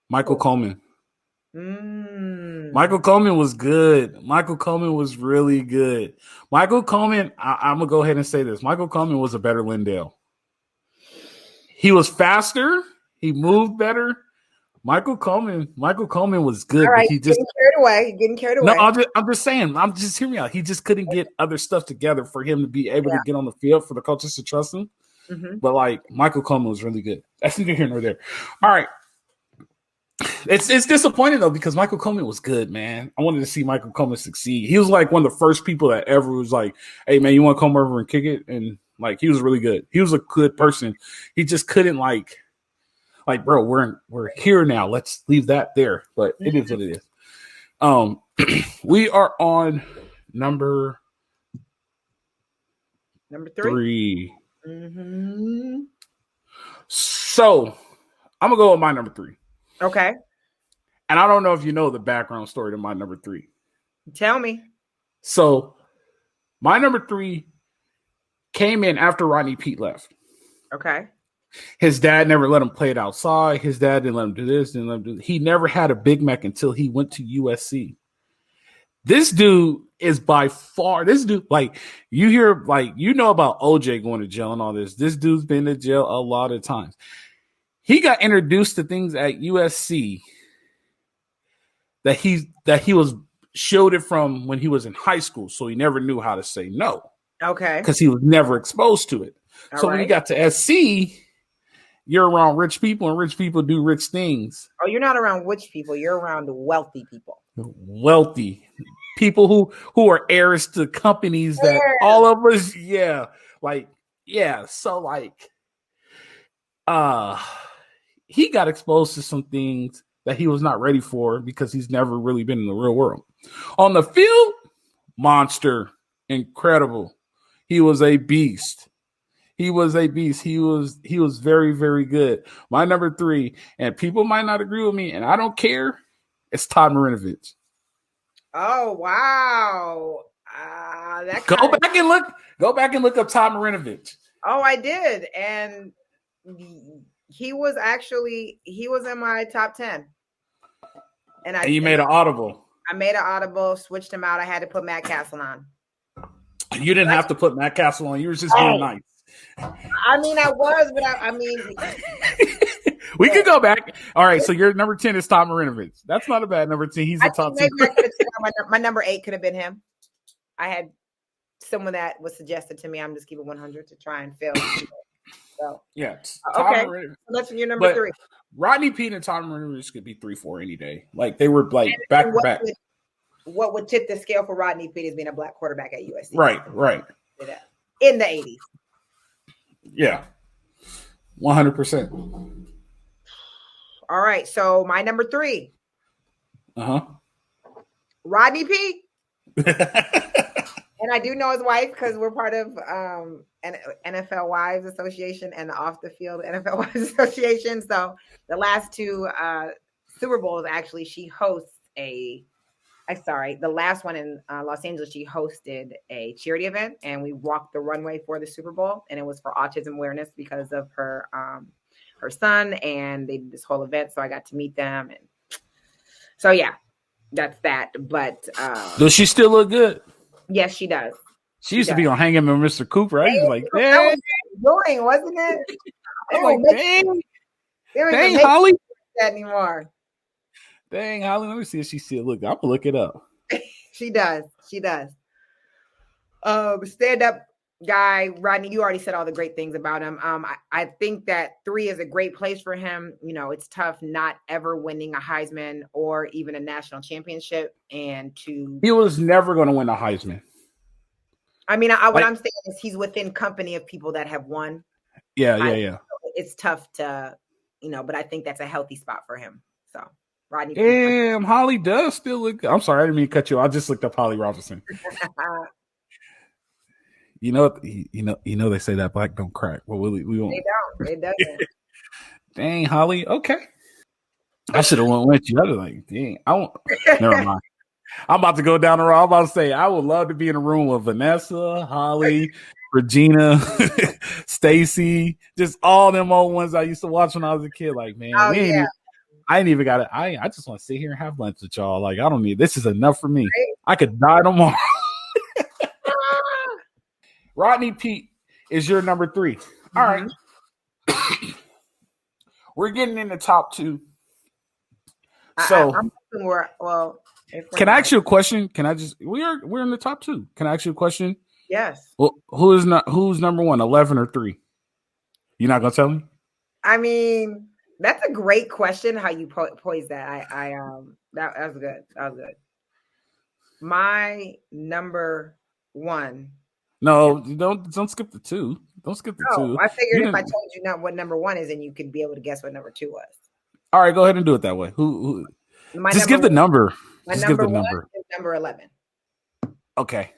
Michael Coleman. Michael Coleman was good. Michael Coleman was really good. Michael Coleman, I'm going to go ahead and say this. Michael Coleman was a better Lindale. He was faster. He moved better. Michael Coleman was good. All right, but he just getting carried away. No, I'm just saying. I'm just hearing me out. He just couldn't get other stuff together for him to be able to get on the field for the coaches to trust him. Mm-hmm. But Michael Coleman was really good. That's neither here nor there. All right. It's disappointing though because Michael Coleman was good, man. I wanted to see Michael Coleman succeed. He was like one of the first people that ever was like, "Hey, man, you want to come over and kick it?" And he was really good. He was a good person. He just couldn't bro, we're here now. Let's leave that there. But it is what it is. We are on number 3. Mm-hmm. So I'm gonna go with my number 3. Okay. And I don't know if you know the background story to my number 3. Tell me. So my number 3 came in after Rodney Peete left. Okay. His dad never let him play it outside. His dad didn't let him do this, didn't let him do that. He never had a Big Mac until he went to USC. This dude is by far, you hear, about OJ going to jail and all this. This dude's been to jail a lot of times. He got introduced to things at USC that he was shielded from when he was in high school, so he never knew how to say no. Okay. Because he was never exposed to it. When he got to SC, you're around rich people, and rich people do rich things. Oh, you're not around rich people. You're around wealthy people. Wealthy people who are heirs to companies that all of us, So he got exposed to some things that he was not ready for because he's never really been in the real world. On the field, monster, incredible. He was a beast. He was very, very good. My number 3, and people might not agree with me, and I don't care. It's Todd Marinovich. Oh wow! Go back and look up Todd Marinovich. Oh, I did, and he was in my top 10. And you made an audible. I made an audible, switched him out. I had to put Matt Castle on. You didn't have to put Matt Castle on. You were just being nice. I mean, I was, but I mean, we could go back. All right, so your number 10 is Todd Marinovich. That's not a bad number 10. He's the top 10. My number 8 could have been him. I had someone that was suggested to me. I'm just keeping 100 to try and fill. So yeah, okay. So that's your number 3. Rodney Peete and Todd Marinovich could be 3-4 any day. Like they were like back to back. What would tip the scale for Rodney Peete as being a black quarterback at USC? Right. In the 80s. Yeah, 100%. All right, so my number 3. Rodney Peete. And I do know his wife because we're part of an NFL Wives Association and the Off the Field NFL Wives Association. So the last 2 Super Bowls, actually, she hosts the last one in Los Angeles, she hosted a charity event, and we walked the runway for the Super Bowl, and it was for autism awareness because of her son, and they did this whole event, so I got to meet them, and so yeah, that's that. But does she still look good? Yes, she does. She used to be on Hanging with Mr. Cooper. I was like, that was annoying, wasn't it? I was like, dang, Holly, that anymore. Dang, Holly, let me see if she still look. I'm gonna look it up. She does. Stand up guy, Rodney. You already said all the great things about him. I think that 3 is a great place for him. You know, it's tough not ever winning a Heisman or even a national championship, and he was never going to win a Heisman. I mean, what I'm saying is he's within company of people that have won. Yeah. It's tough to, but I think that's a healthy spot for him. So. Rodney Damn, Holly does still look. I'm sorry, I didn't mean to cut you. I just looked up Holly Robinson. You know, they say that black don't crack. Well, we won't. They don't. It doesn't. Dang, Holly. Okay, I should have went with you. I was like, dang, I won't. Never mind. I'm about to go down the road. I'm about to say I would love to be in a room with Vanessa, Holly, Regina, Stacy, just all them old ones I used to watch when I was a kid. Like, man, I ain't even got it. I just want to sit here and have lunch with y'all. Like, I don't need this. Is enough for me. I could die tomorrow. Rodney Peete is your number 3. All right. We're getting in the top 2. So can I ask you a question? Can I just we're in the top 2. Can I ask you a question? Yes. Well, who's number 1, 11 or 3? You're not gonna tell me? I mean, that's a great question. How you posed that? That was good. That was good. My number 1. No, don't skip the 2. Don't skip the 2. I figured if I told you not what number 1 is, then you could be able to guess what number 2 was. All right, go ahead and do it that way. Who? Just give the number. Just give the number. Is number 11. Okay.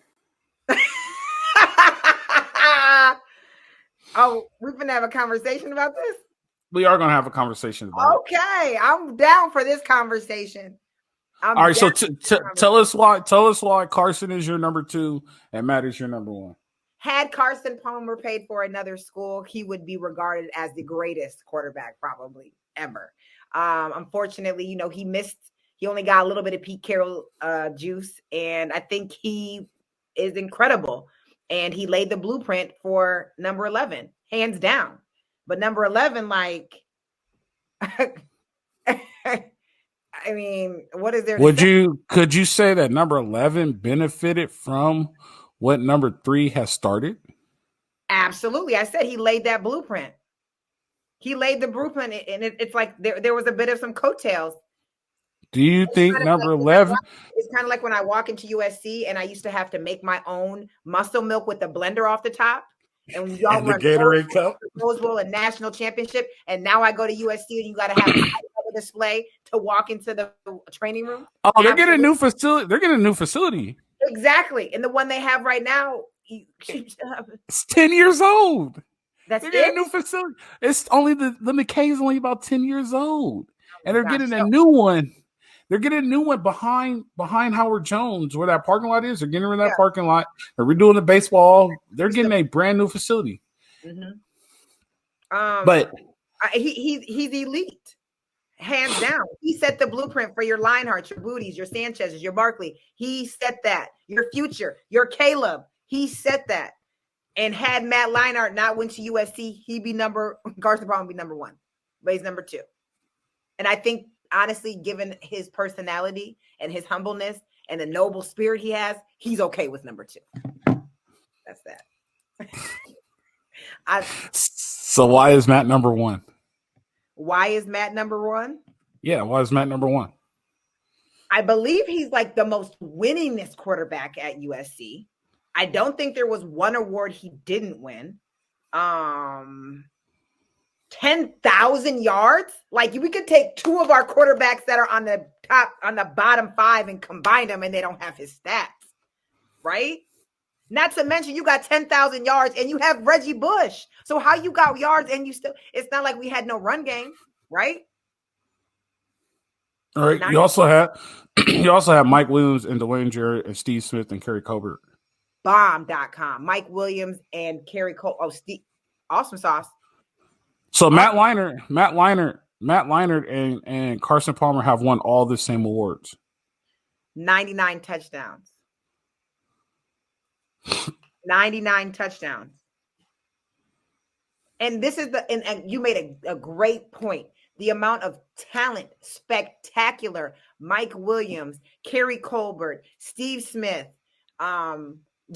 Oh, we're gonna have a conversation about this. We are going to have a conversation about it. Okay, I'm down for this conversation. All right, so tell us why Carson is your number 2 and Matt is your number 1. Had Carson Palmer paid for another school, he would be regarded as the greatest quarterback probably ever. Unfortunately, he only got a little bit of Pete Carroll juice, and I think he is incredible. And he laid the blueprint for number 11, hands down. But number 11, like, I mean, what is there? Could you say that number 11 benefited from what number 3 has started? Absolutely. I said he laid that blueprint. He laid the blueprint, and it's like there was a bit of some coattails. Do you think number 11? It's kind of like when I walk into USC and I used to have to make my own muscle milk with the blender off the top. And when y'all the Gatorade Cup, Rose Bowl and national championship, and now I go to USC and you got to have display to walk into the training room? Oh, they're getting a new facility. They're getting a new facility. Exactly. And the one they have right now, it's 10 years old. That's they're getting it? a new facility. It's only the McKay's only about 10 years old. And they're getting a So- new one. They're getting a new one behind Howard Jones, where that parking lot is. They're getting rid of that parking lot. They're redoing the baseball. They're getting a brand new facility. But he's elite, hands down. He set the blueprint for your Lionhearts, your Booties, your Sanchez's, your Barkley. He set that. Your Future, your Caleb. He set that. And had Matt Leinart not went to USC, Carson Palmer would be number 1, but he's number 2. And I think, honestly, given his personality and his humbleness and the noble spirit he has, he's okay with number 2. That's that. So why is Matt number 1? Why is Matt number 1? Yeah, why is Matt number 1? I believe he's like the most winningest quarterback at USC. I don't think there was one award he didn't win. 10,000 yards. Like, we could take 2 of our quarterbacks that are on the bottom 5 and combine them, and they don't have his stats, right? Not to mention you got 10,000 yards and you have Reggie Bush. So how you got yards and you still, it's not like we had no run game, right? All right. You also have Mike Williams and Dwayne Jarrett and Steve Smith and Kerry Colbert. Bomb.com. Mike Williams and Kerry Colbert. Oh, Steve. Awesome sauce. So Matt Leinart and Carson Palmer have won all the same awards. 99 touchdowns. 99 touchdowns. And this is and you made a great point. The amount of talent, spectacular. Mike Williams, Kerry Colbert, Steve Smith,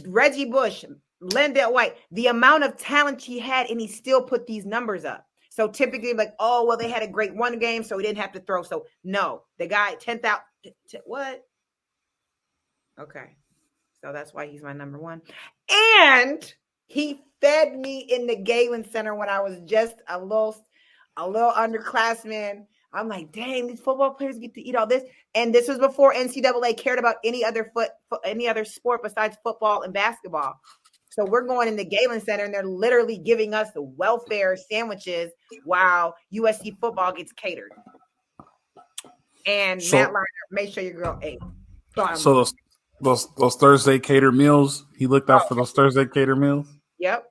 Reggie Bush, Lendale White. The amount of talent he had, and he still put these numbers up. So typically, like, oh, well, they had a great one game, so he didn't have to throw. So no, the guy 10,000. What? Okay. So that's why he's my number 1. And he fed me in the Galen Center when I was just a little underclassman. I'm like, dang, these football players get to eat all this. And this was before NCAA cared about any other sport besides football and basketball. So we're going in the Galen Center, and they're literally giving us the welfare sandwiches while USC football gets catered. And Matt Leinart, make sure your girl ate. So those Thursday cater meals, he looked out for those Thursday cater meals. Yep.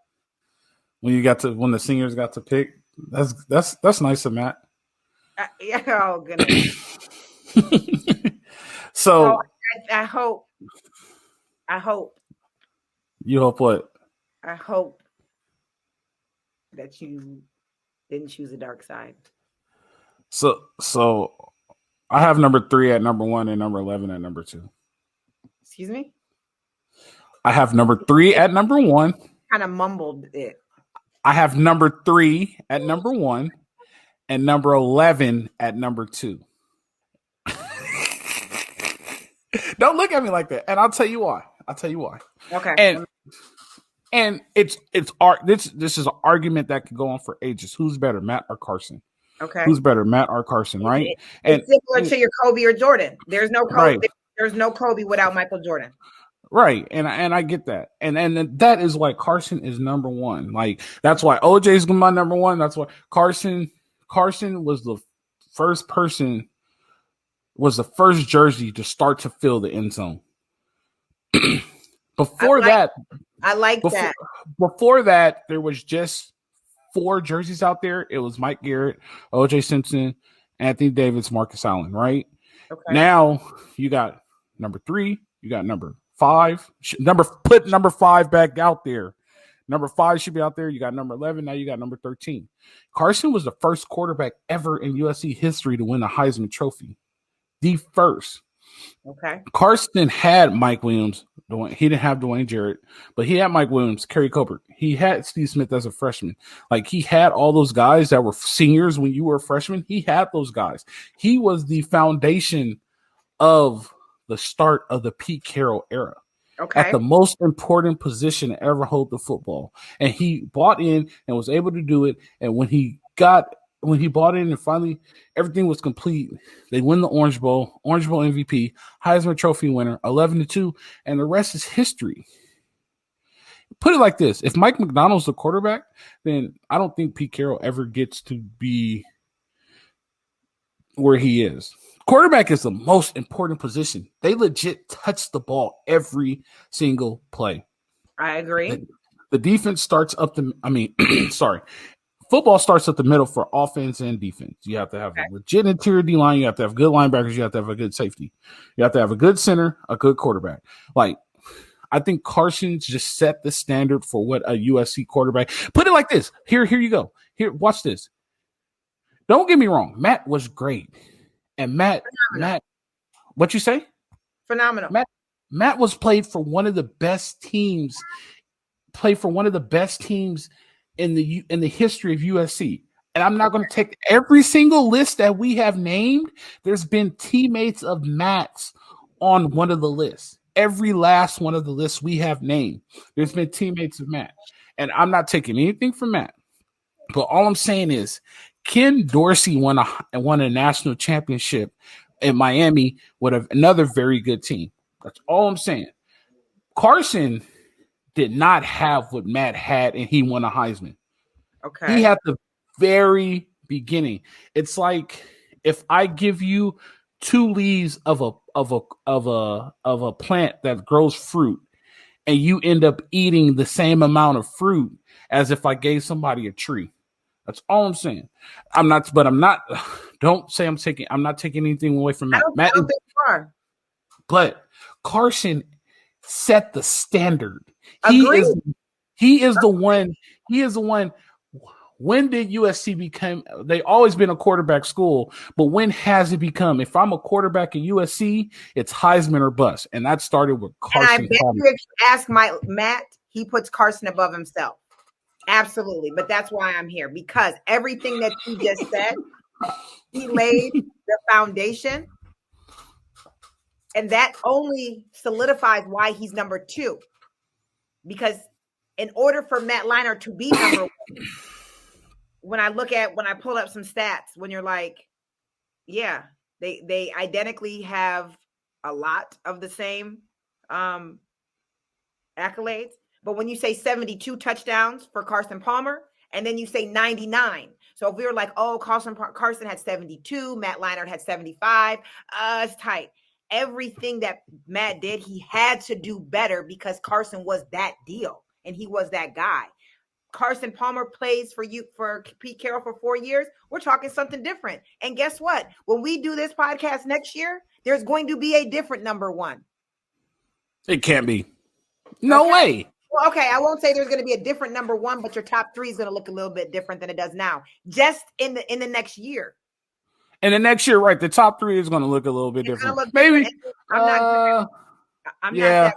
When the seniors got to pick, that's nice of Matt. Oh goodness. So I hope. You hope what? I hope that you didn't choose the dark side. So I have number 3 at number 1 and number 11 at number 2. Excuse me? I have number 3 at number 1. Kind of mumbled it. I have number 3 at number 1 and number 11 at number 2. Don't look at me like that. And I'll tell you why. Okay. And this is an argument that could go on for ages. Who's better, Matt or Carson? Okay. Who's better, Matt or Carson, right? It's similar to your Kobe or Jordan. There's no Kobe. Right. There's no Kobe without Michael Jordan. Right. And I get that. And that is why Carson is number 1. Like, that's why OJ is my number 1. That's why Carson was the first jersey to start to fill the end zone. Before that, there was just 4 jerseys out there. It was Mike Garrett, OJ Simpson, Anthony Davis, Marcus Allen, right? Okay. Now you got number 3, you got number 5. Put number 5 back out there. Number 5 should be out there. You got number 11. Now you got number 13. Carson was the first quarterback ever in USC history to win a Heisman Trophy. The first. Okay. Carson had Mike Williams. He didn't have Dwayne Jarrett, but he had Mike Williams, Kerry Colbert. He had Steve Smith as a freshman. Like, he had all those guys that were seniors when you were a freshman. He had those guys. He was the foundation of the start of the Pete Carroll era. Okay. At the most important position to ever hold the football. And he bought in and was able to do it. And when he got when he bought in and finally everything was complete, they win the Orange Bowl MVP, Heisman Trophy winner, 11-2, and the rest is history. Put it like this: if Mike McDonald's the quarterback, then I don't think Pete Carroll ever gets to be where he is. Quarterback is the most important position. They legit touch the ball every single play. I agree. The defense starts up the. I mean, sorry. Football starts at the middle for offense and defense. You have to have a legit interior D line. You have to have good linebackers. You have to have a good safety. You have to have a good center, a good quarterback. Like, I think Carson just set the standard for what a USC quarterback. Put it like this. Here you go. Here, watch this. Don't get me wrong. Matt was great, and Matt, what you say? Phenomenal. Matt was played for one of the best teams. Played for one of the best teams in the history of USC. And I'm not going to take every single list that we have named. There's been teammates of Matt's on one of the lists. Every last one of the lists we have named, there's been teammates of Matt. And I'm not taking anything from Matt. But all I'm saying is Ken Dorsey won a national championship in Miami with another very good team. That's all I'm saying. Carson did not have what Matt had, and he won a Heisman. Okay. He had the very beginning. It's like if I give you 2 leaves of a plant that grows fruit, and you end up eating the same amount of fruit as if I gave somebody a tree. That's all I'm saying. I'm not taking anything away from Matt. I don't think you are. But Carson set the standard. He is the one. When did USC become? They always been a quarterback school, but when has it become? If I'm a quarterback at USC, it's Heisman or bust, and that started with Carson. And I bet you if you ask Matt, he puts Carson above himself. Absolutely, but that's why I'm here, because everything that you just said, he laid the foundation, and that only solidifies why he's number 2. Because in order for Matt Leinart to be number 1, when I pull up some stats, when you're like, yeah, they identically have a lot of the same accolades. But when you say 72 touchdowns for Carson Palmer, and then you say 99. So if we were like, oh, Carson had 72, Matt Leinart had 75, it's tight. Everything that Matt did, he had to do better because Carson was that deal, and he was that guy. Carson Palmer plays for Pete Carroll for 4 years. We're talking something different. And guess what? When we do this podcast next year, there's going to be a different number 1. It can't be. No way. Well, okay, I won't say there's going to be a different number 1, but your top 3 is going to look a little bit different than it does now, just in the next year. And the next year, right, the top 3 is going to look a little bit different. Maybe. I'm not that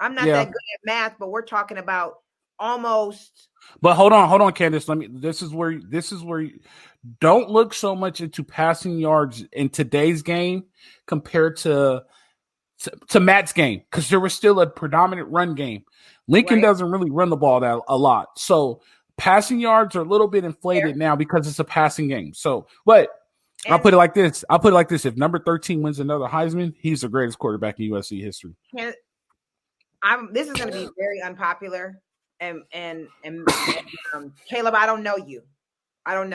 good at math, but we're talking about almost. But hold on, Candice. This is where you don't look so much into passing yards in today's game compared to Matt's game, because there was still a predominant run game. Lincoln doesn't really run the ball that a lot, so passing yards are a little bit inflated now because it's a passing game. So, but I'll put it like this: if number 13 wins another Heisman, he's the greatest quarterback in USC history. This is going to be very unpopular, and Caleb, I don't know you. I'm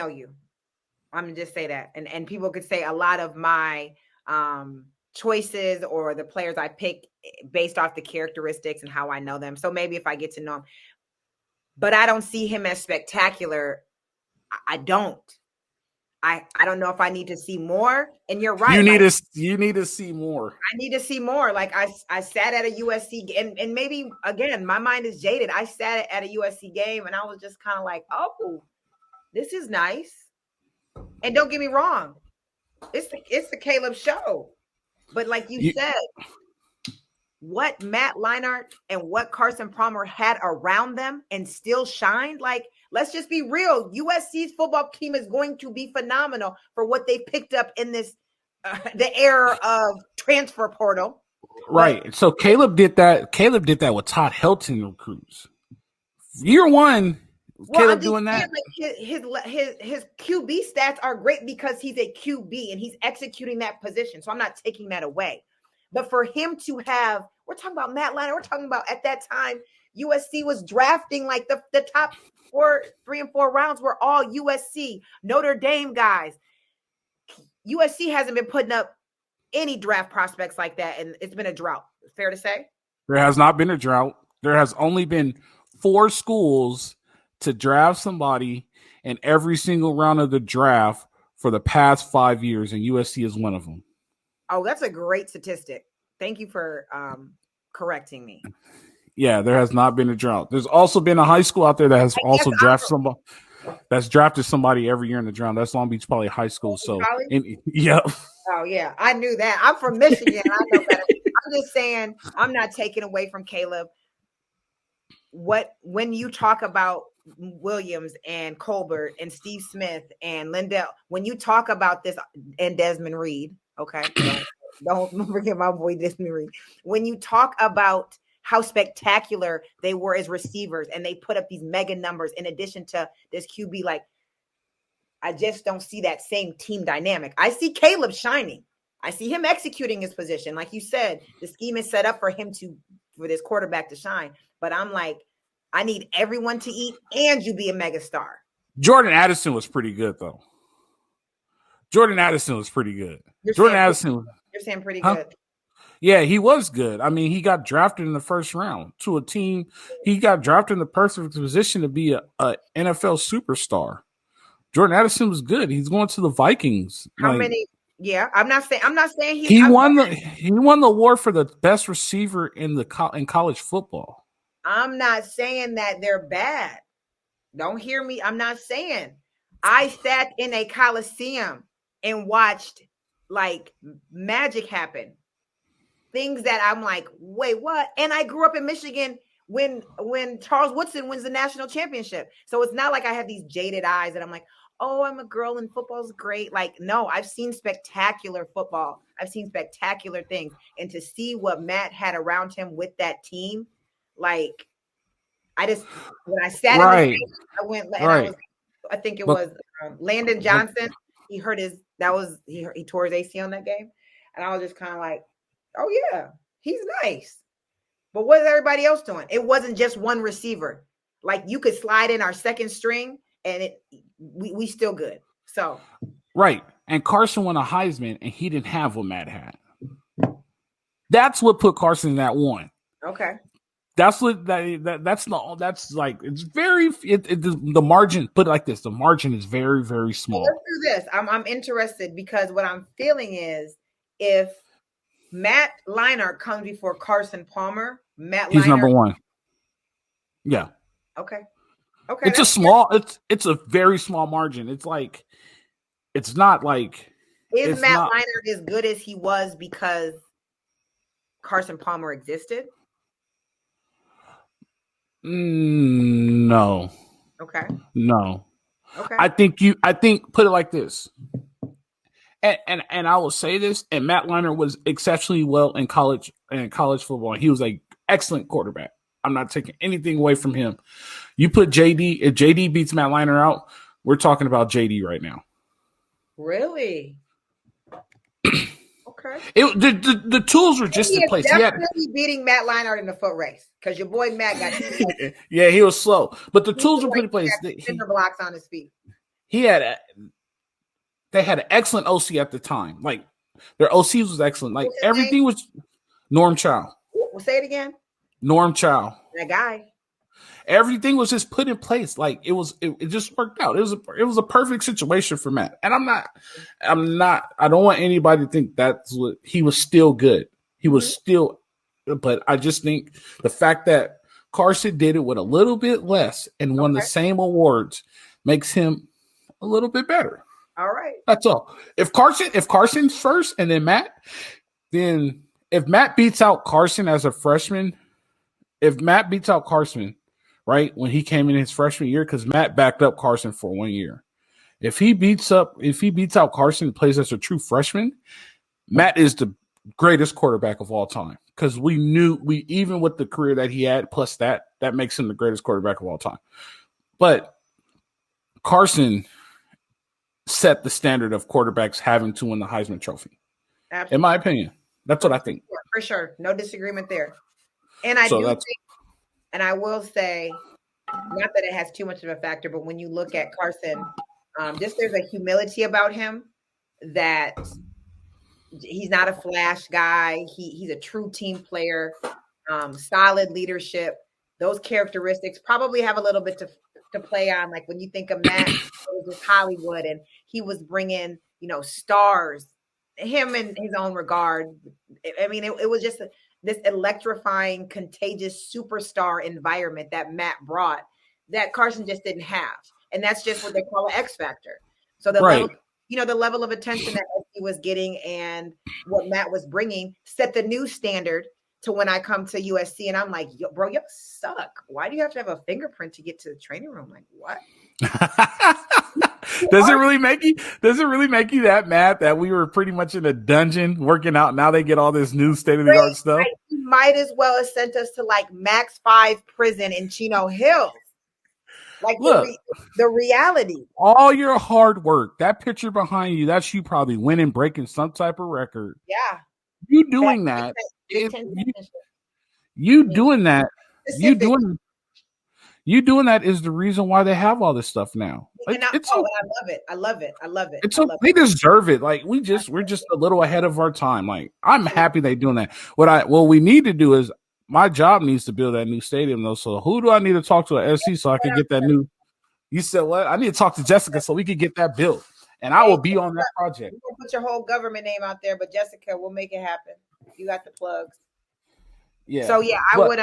gonna just say that, and people could say a lot of my choices or the players I pick based off the characteristics and how I know them. So maybe if I get to know him, but I don't see him as spectacular. I don't know if I need to see more. And you're right. You need to see more. I need to see more. Like I sat at a USC and maybe again, my mind is jaded. I sat at a USC game and I was just kind of like, oh, this is nice. And don't get me wrong. It's the Caleb show. But like you said, what Matt Leinart and what Carson Palmer had around them and still shined, like, let's just be real. USC's football team is going to be phenomenal for what they picked up in this, the era of transfer portal. Right. So Caleb did that with Todd Helton recruits. Year 1, Well, Caleb I'm just doing saying, that? like his QB stats are great because he's a QB and he's executing that position. So I'm not taking that away. But for him to have, we're talking about Matt Leinart. We're talking about at that time USC was drafting like the top 3 and 4 rounds were all USC, Notre Dame guys. USC hasn't been putting up any draft prospects like that, and it's been a drought. Fair to say? There has not been a drought. There has only been 4 schools to draft somebody in every single round of the draft for the past 5 years, and USC is one of them. Oh, that's a great statistic. Thank you for correcting me. Yeah, there has not been a drought. There's also been a high school out there that has also drafted somebody. That's drafted somebody every year in the draft. That's Long Beach Poly High School. So, yeah. Oh yeah, I knew that. I'm from Michigan. I know better. I'm just saying, I'm not taking away from Caleb. When you talk about Williams and Colbert and Steve Smith and Lindell, when you talk about this and Desmond Reed, okay, don't forget my boy Desmond Reed. When you talk about how spectacular they were as receivers and they put up these mega numbers in addition to this QB, like I just don't see that same team dynamic. I see Caleb shining. I see him executing his position. Like you said, the scheme is set up for for this quarterback to shine. But I'm like, I need everyone to eat and you be a mega star. Jordan Addison was pretty good, though. Jordan Addison was pretty good. You're saying pretty good. Yeah, he was good. I mean, he got drafted in the first round to a team. He got drafted in the perfect position to be a NFL superstar. Jordan Addison was good. He's going to the Vikings. How many? Yeah, I'm not saying he won the award for the best receiver in college football. I'm not saying that they're bad. Don't hear me. I'm not saying. I sat in a Coliseum and watched like magic happen. Things that I'm like, wait, what? And I grew up in Michigan when Charles Woodson wins the national championship. So it's not like I have these jaded eyes and I'm like, oh, I'm a girl and football's great. Like, no, I've seen spectacular football. I've seen spectacular things. And to see what Matt had around him with that team, like, when I sat in the stage, I went and I think it was Landon Johnson. He tore his ACL in that game. And I was just kind of like, oh yeah, he's nice. But what is everybody else doing? It wasn't just one receiver. Like you could slide in our second string and we still good. So right. And Carson won a Heisman and he didn't have what Matt had. That's what put Carson in that one. Okay. That's what that's like. It's very the margin. Put it like this: the margin is very, very small. Let's do this. I'm interested because what I'm feeling is if Matt Leinart comes before Carson Palmer, He's number one. Yeah. Okay. It's a very small margin. It's like, it's not like. Is Matt Leinart as good as he was because Carson Palmer existed? No. Okay. No. Okay. I think put it like this. And I will say this, and Matt Leinart was exceptionally well in college football. He was an excellent quarterback. I'm not taking anything away from him. You put JD, if JD beats Matt Leinart out, we're talking about JD right now. Really? Okay. The tools were just in place. Definitely beating Matt Leinart in the foot race because your boy Matt got. Yeah, he was slow, but the tools were put in place. Cinder blocks on his feet. They had an excellent OC at the time. Like their OC was excellent. Like everything was Norm Chow. We'll say it again. Norm Chow. That guy. Everything was just put in place. Like it just worked out. It was a perfect situation for Matt. And I don't want anybody to think that's what he was still good. He was still, but I just think the fact that Carson did it with a little bit less and won the same awards makes him a little bit better. All right. That's all. If Carson's first and then Matt, then if Matt beats out Carson as a freshman, right, when he came in his freshman year, because Matt backed up Carson for 1 year. If he beats out Carson and plays as a true freshman, Matt is the greatest quarterback of all time. Because even with the career that he had, plus that makes him the greatest quarterback of all time. But Carson set the standard of quarterbacks having to win the Heisman Trophy. Absolutely. In my opinion, that's what I think. For sure. No disagreement there. And I will say, not that it has too much of a factor, but when you look at Carson, just there's a humility about him that he's not a flash guy. He's a true team player, solid leadership. Those characteristics probably have a little bit to play on. Like when you think of Matt, it was just Hollywood, and he was bringing, stars, him in his own regard. I mean, it was just this electrifying, contagious superstar environment that Matt brought that Carson just didn't have. And that's just what they call an X factor. So the level of attention that he was getting and what Matt was bringing set the new standard to when I come to USC and I'm like, yo, bro, you suck. Why do you have to have a fingerprint to get to the training room? Like, what? Does it really make you that mad that we were pretty much in a dungeon working out? Now they get all this new state-of-the-art stuff. You might as well have sent us to like Max 5 prison in Chino Hills. Like, look, the reality. All your hard work, that picture behind you, that's you probably winning, breaking some type of record. Yeah. You doing that. You doing that is the reason why they have all this stuff now. Like, I love it. They deserve it. Like we're just a little ahead of our time. Like I'm happy they doing that. What we need to do is my job needs to build that new stadium though. So who do I need to talk to at SC so I can get that new? You said what? I need to talk to Jessica so we can get that built, and I will be on that project. You can put your whole government name out there, but Jessica will make it happen. You got the plugs. Yeah. So yeah, I would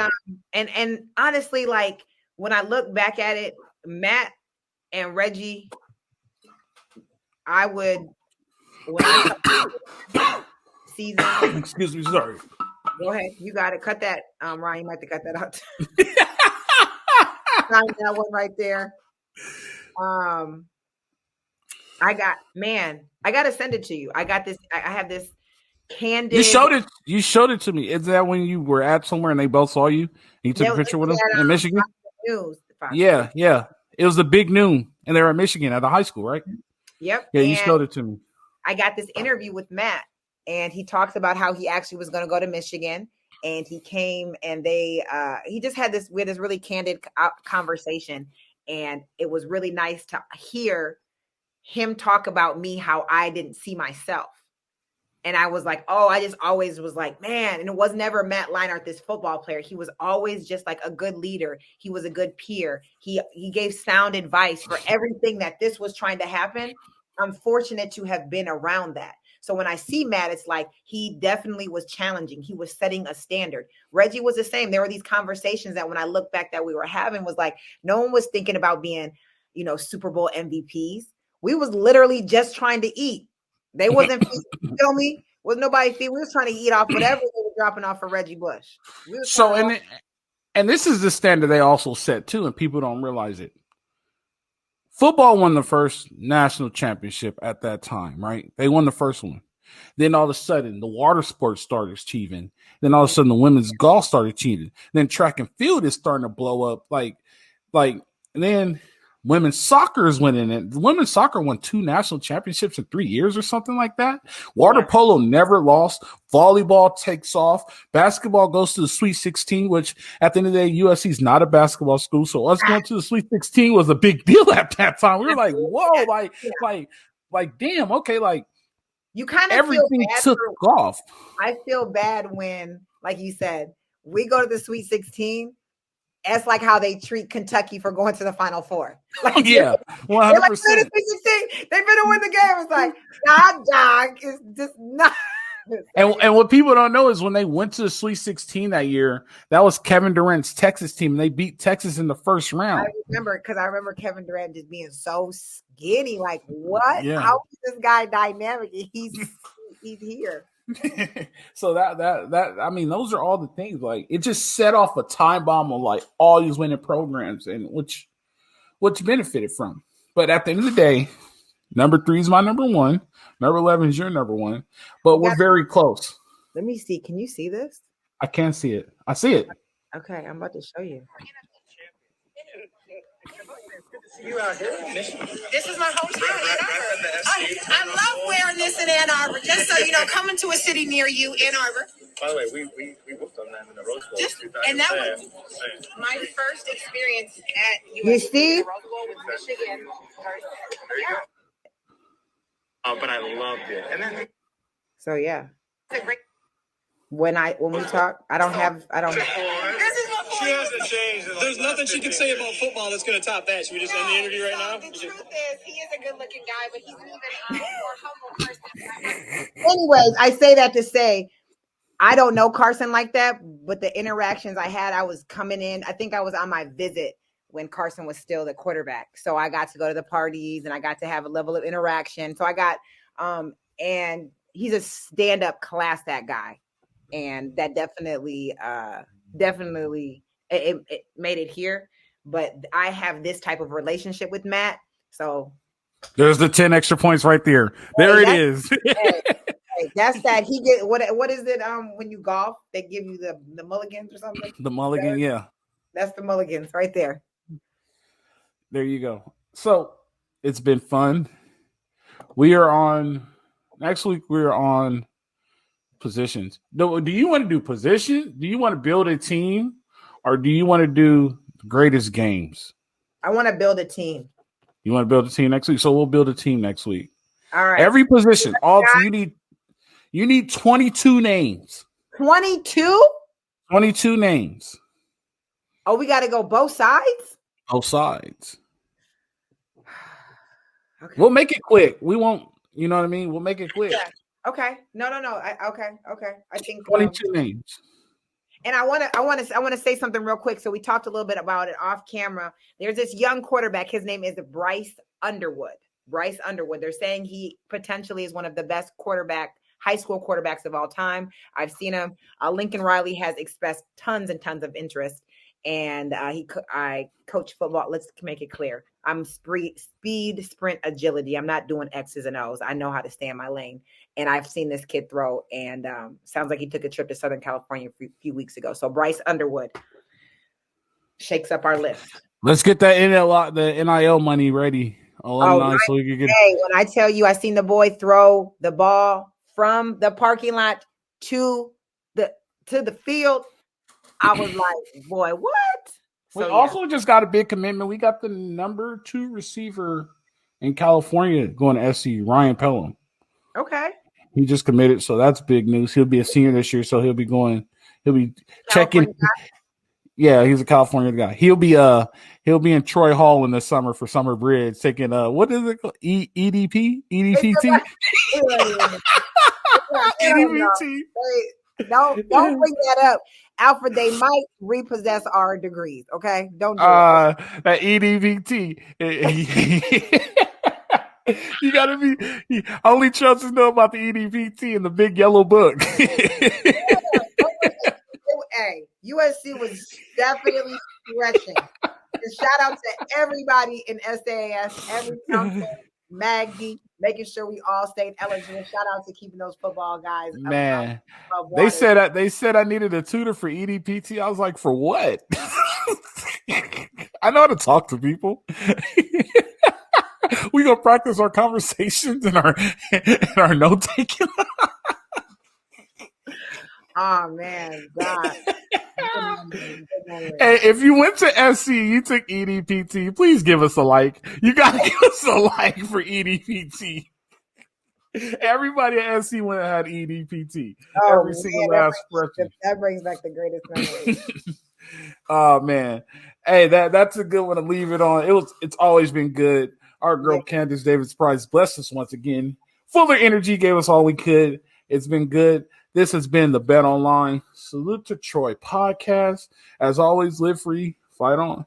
and honestly, like when I look back at it, Matt and Reggie, I would season. Excuse me, sorry. Go ahead, you got it. Cut that, Ryan. You might have to cut that out. That one right there. I got to send it to you. I got this. I have this candid. You showed it to me. Is that when you were at somewhere and they both saw you? And you took a picture with them in Michigan? News, yeah. It was the big noon, and they were in Michigan at the high school, right? Yep. Yeah, you showed it to me. I got this interview with Matt, and he talks about how he actually was going to go to Michigan, and he came, and he just had this really candid conversation, and it was really nice to hear him talk about me, how I didn't see myself. And I was like, I just always was like, man, and it was never Matt Leinart, this football player. He was always just like a good leader. He was a good peer. He gave sound advice for everything that this was trying to happen. I'm fortunate to have been around that. So when I see Matt, it's like he definitely was challenging. He was setting a standard. Reggie was the same. There were these conversations that when I look back that we were having was like, no one was thinking about being, Super Bowl MVPs. We was literally just trying to eat. They wasn't, you feel me? Was nobody feed. We was trying to eat off whatever they were dropping off for Reggie Bush. And this is the standard they also set too, and people don't realize it. Football won the first national championship at that time, right? They won the first one. Then all of a sudden, the water sports started achieving. Then all of a sudden, the women's golf started achieving. Then track and field is starting to blow up. And then women's soccer is winning it. Women's soccer won 2 national championships in 3 years or something like that. Water polo never lost. Volleyball takes off. Basketball goes to the Sweet 16, which at the end of the day, USC is not a basketball school. So us going to the Sweet 16 was a big deal at that time. We were like, whoa, like, damn, okay, like you kind of everything took off. I feel bad when, like you said, we go to the Sweet 16. That's like how they treat Kentucky for going to the Final Four. Like, yeah, 100%. Like, they better win the game. It's like, dog, it's just not. And what people don't know is when they went to the Sweet 16 that year, that was Kevin Durant's Texas team. And they beat Texas in the first round. I remember Kevin Durant just being so skinny. Like, what? Yeah. How is this guy dynamic? He's here. So that I mean, those are all the things. Like, it just set off a time bomb on like all these winning programs, and which benefited from. But at the end of the day, number 3 is my number 1. Number 11 is your number 1. But we're very close. Let me see. Can you see this? I can't see it. I see it. Okay, I'm about to show you. You out here? This is my hometown, Ann Arbor. I love wearing this in Ann Arbor. Just so you know, coming to a city near you, Ann Arbor. By the way, we whooped on them in the Rose Bowl. And that was my first experience at USC Rose Bowl with Michigan. But I loved it. And then So yeah. When we talk, I don't. She hasn't changed. There's nothing she can say about football that's going to top that. Should we just end the interview right now? The truth is, he is a good-looking guy, but he's an even more humble person. Anyways, I say that to say, I don't know Carson like that, but the interactions I had, I was coming in. I think I was on my visit when Carson was still the quarterback, so I got to go to the parties and I got to have a level of interaction. So I got, and he's a stand-up class act guy. And that definitely it made it here. But I have this type of relationship with Matt. So there's the 10 extra points right there. There it is. That's that. He get what is it? When you golf, they give you the mulligans or something. The mulligan, yeah. That's the mulligans right there. There you go. So it's been fun. Next week we're on positions. Do you want to do position? Do you want to build a team, or do you want to do the greatest games? I want to build a team. You want to build a team next week? So we'll build a team next week. All right. Every position. You need 22 names. 22? 22 names. Oh, we got to go both sides? Both sides. Okay. We'll make it quick. We won't, you know what I mean? We'll make it quick. Yeah. Okay. No. Okay. I think 22 names. And I want to say something real quick. So we talked a little bit about it off camera. There's this young quarterback. His name is Bryce Underwood. They're saying he potentially is one of the best high school quarterbacks of all time. I've seen him. Lincoln Riley has expressed tons and tons of interest. And I coach football. Let's make it clear. I'm speed, sprint, agility. I'm not doing X's and O's. I know how to stay in my lane. And I've seen this kid throw. And sounds like he took a trip to Southern California a few weeks ago. So Bryce Underwood shakes up our list. Let's get that the NIL money ready. So we can get. Hey, when I tell you, I seen the boy throw the ball from the parking lot to the field. I was like, boy, what? We also just got a big commitment. We got the number 2 receiver in California going to SC, Ryan Pelham. Okay. He just committed, so that's big news. He'll be a senior this year, so he'll be checking. Yeah, he's a California guy. He'll be in Troy Hall in the summer for summer bridge, taking what is it called? EDP? EDPT? EDPT. Don't bring that up. Alfred, they might repossess our degrees, okay? Don't do it. That EDPT. You gotta be only Trojans know about the EDPT in the big yellow book. Hey, USC was definitely stretching. And shout out to everybody in SAAS, every counselor, Maggie, making sure we all stayed eligible. Shout out to keeping those football guys. Man, they said I needed a tutor for EDPT. I was like, for what? I know how to talk to people. We gonna practice our conversations and our note taking. Oh man, God. Hey, if you went to SC, you took EDPT, please give us a like. You gotta give us a like for EDPT. Everybody at SC went and had EDPT. Every single last spreadsheet. That brings back the greatest memories. Oh man. Hey, that's a good one to leave it on. It's always been good. Our girl Candice Davis Price blessed us once again. Fuller energy, gave us all we could. It's been good. This has been the Bet Online Salute to Troy podcast. As always, live free, fight on.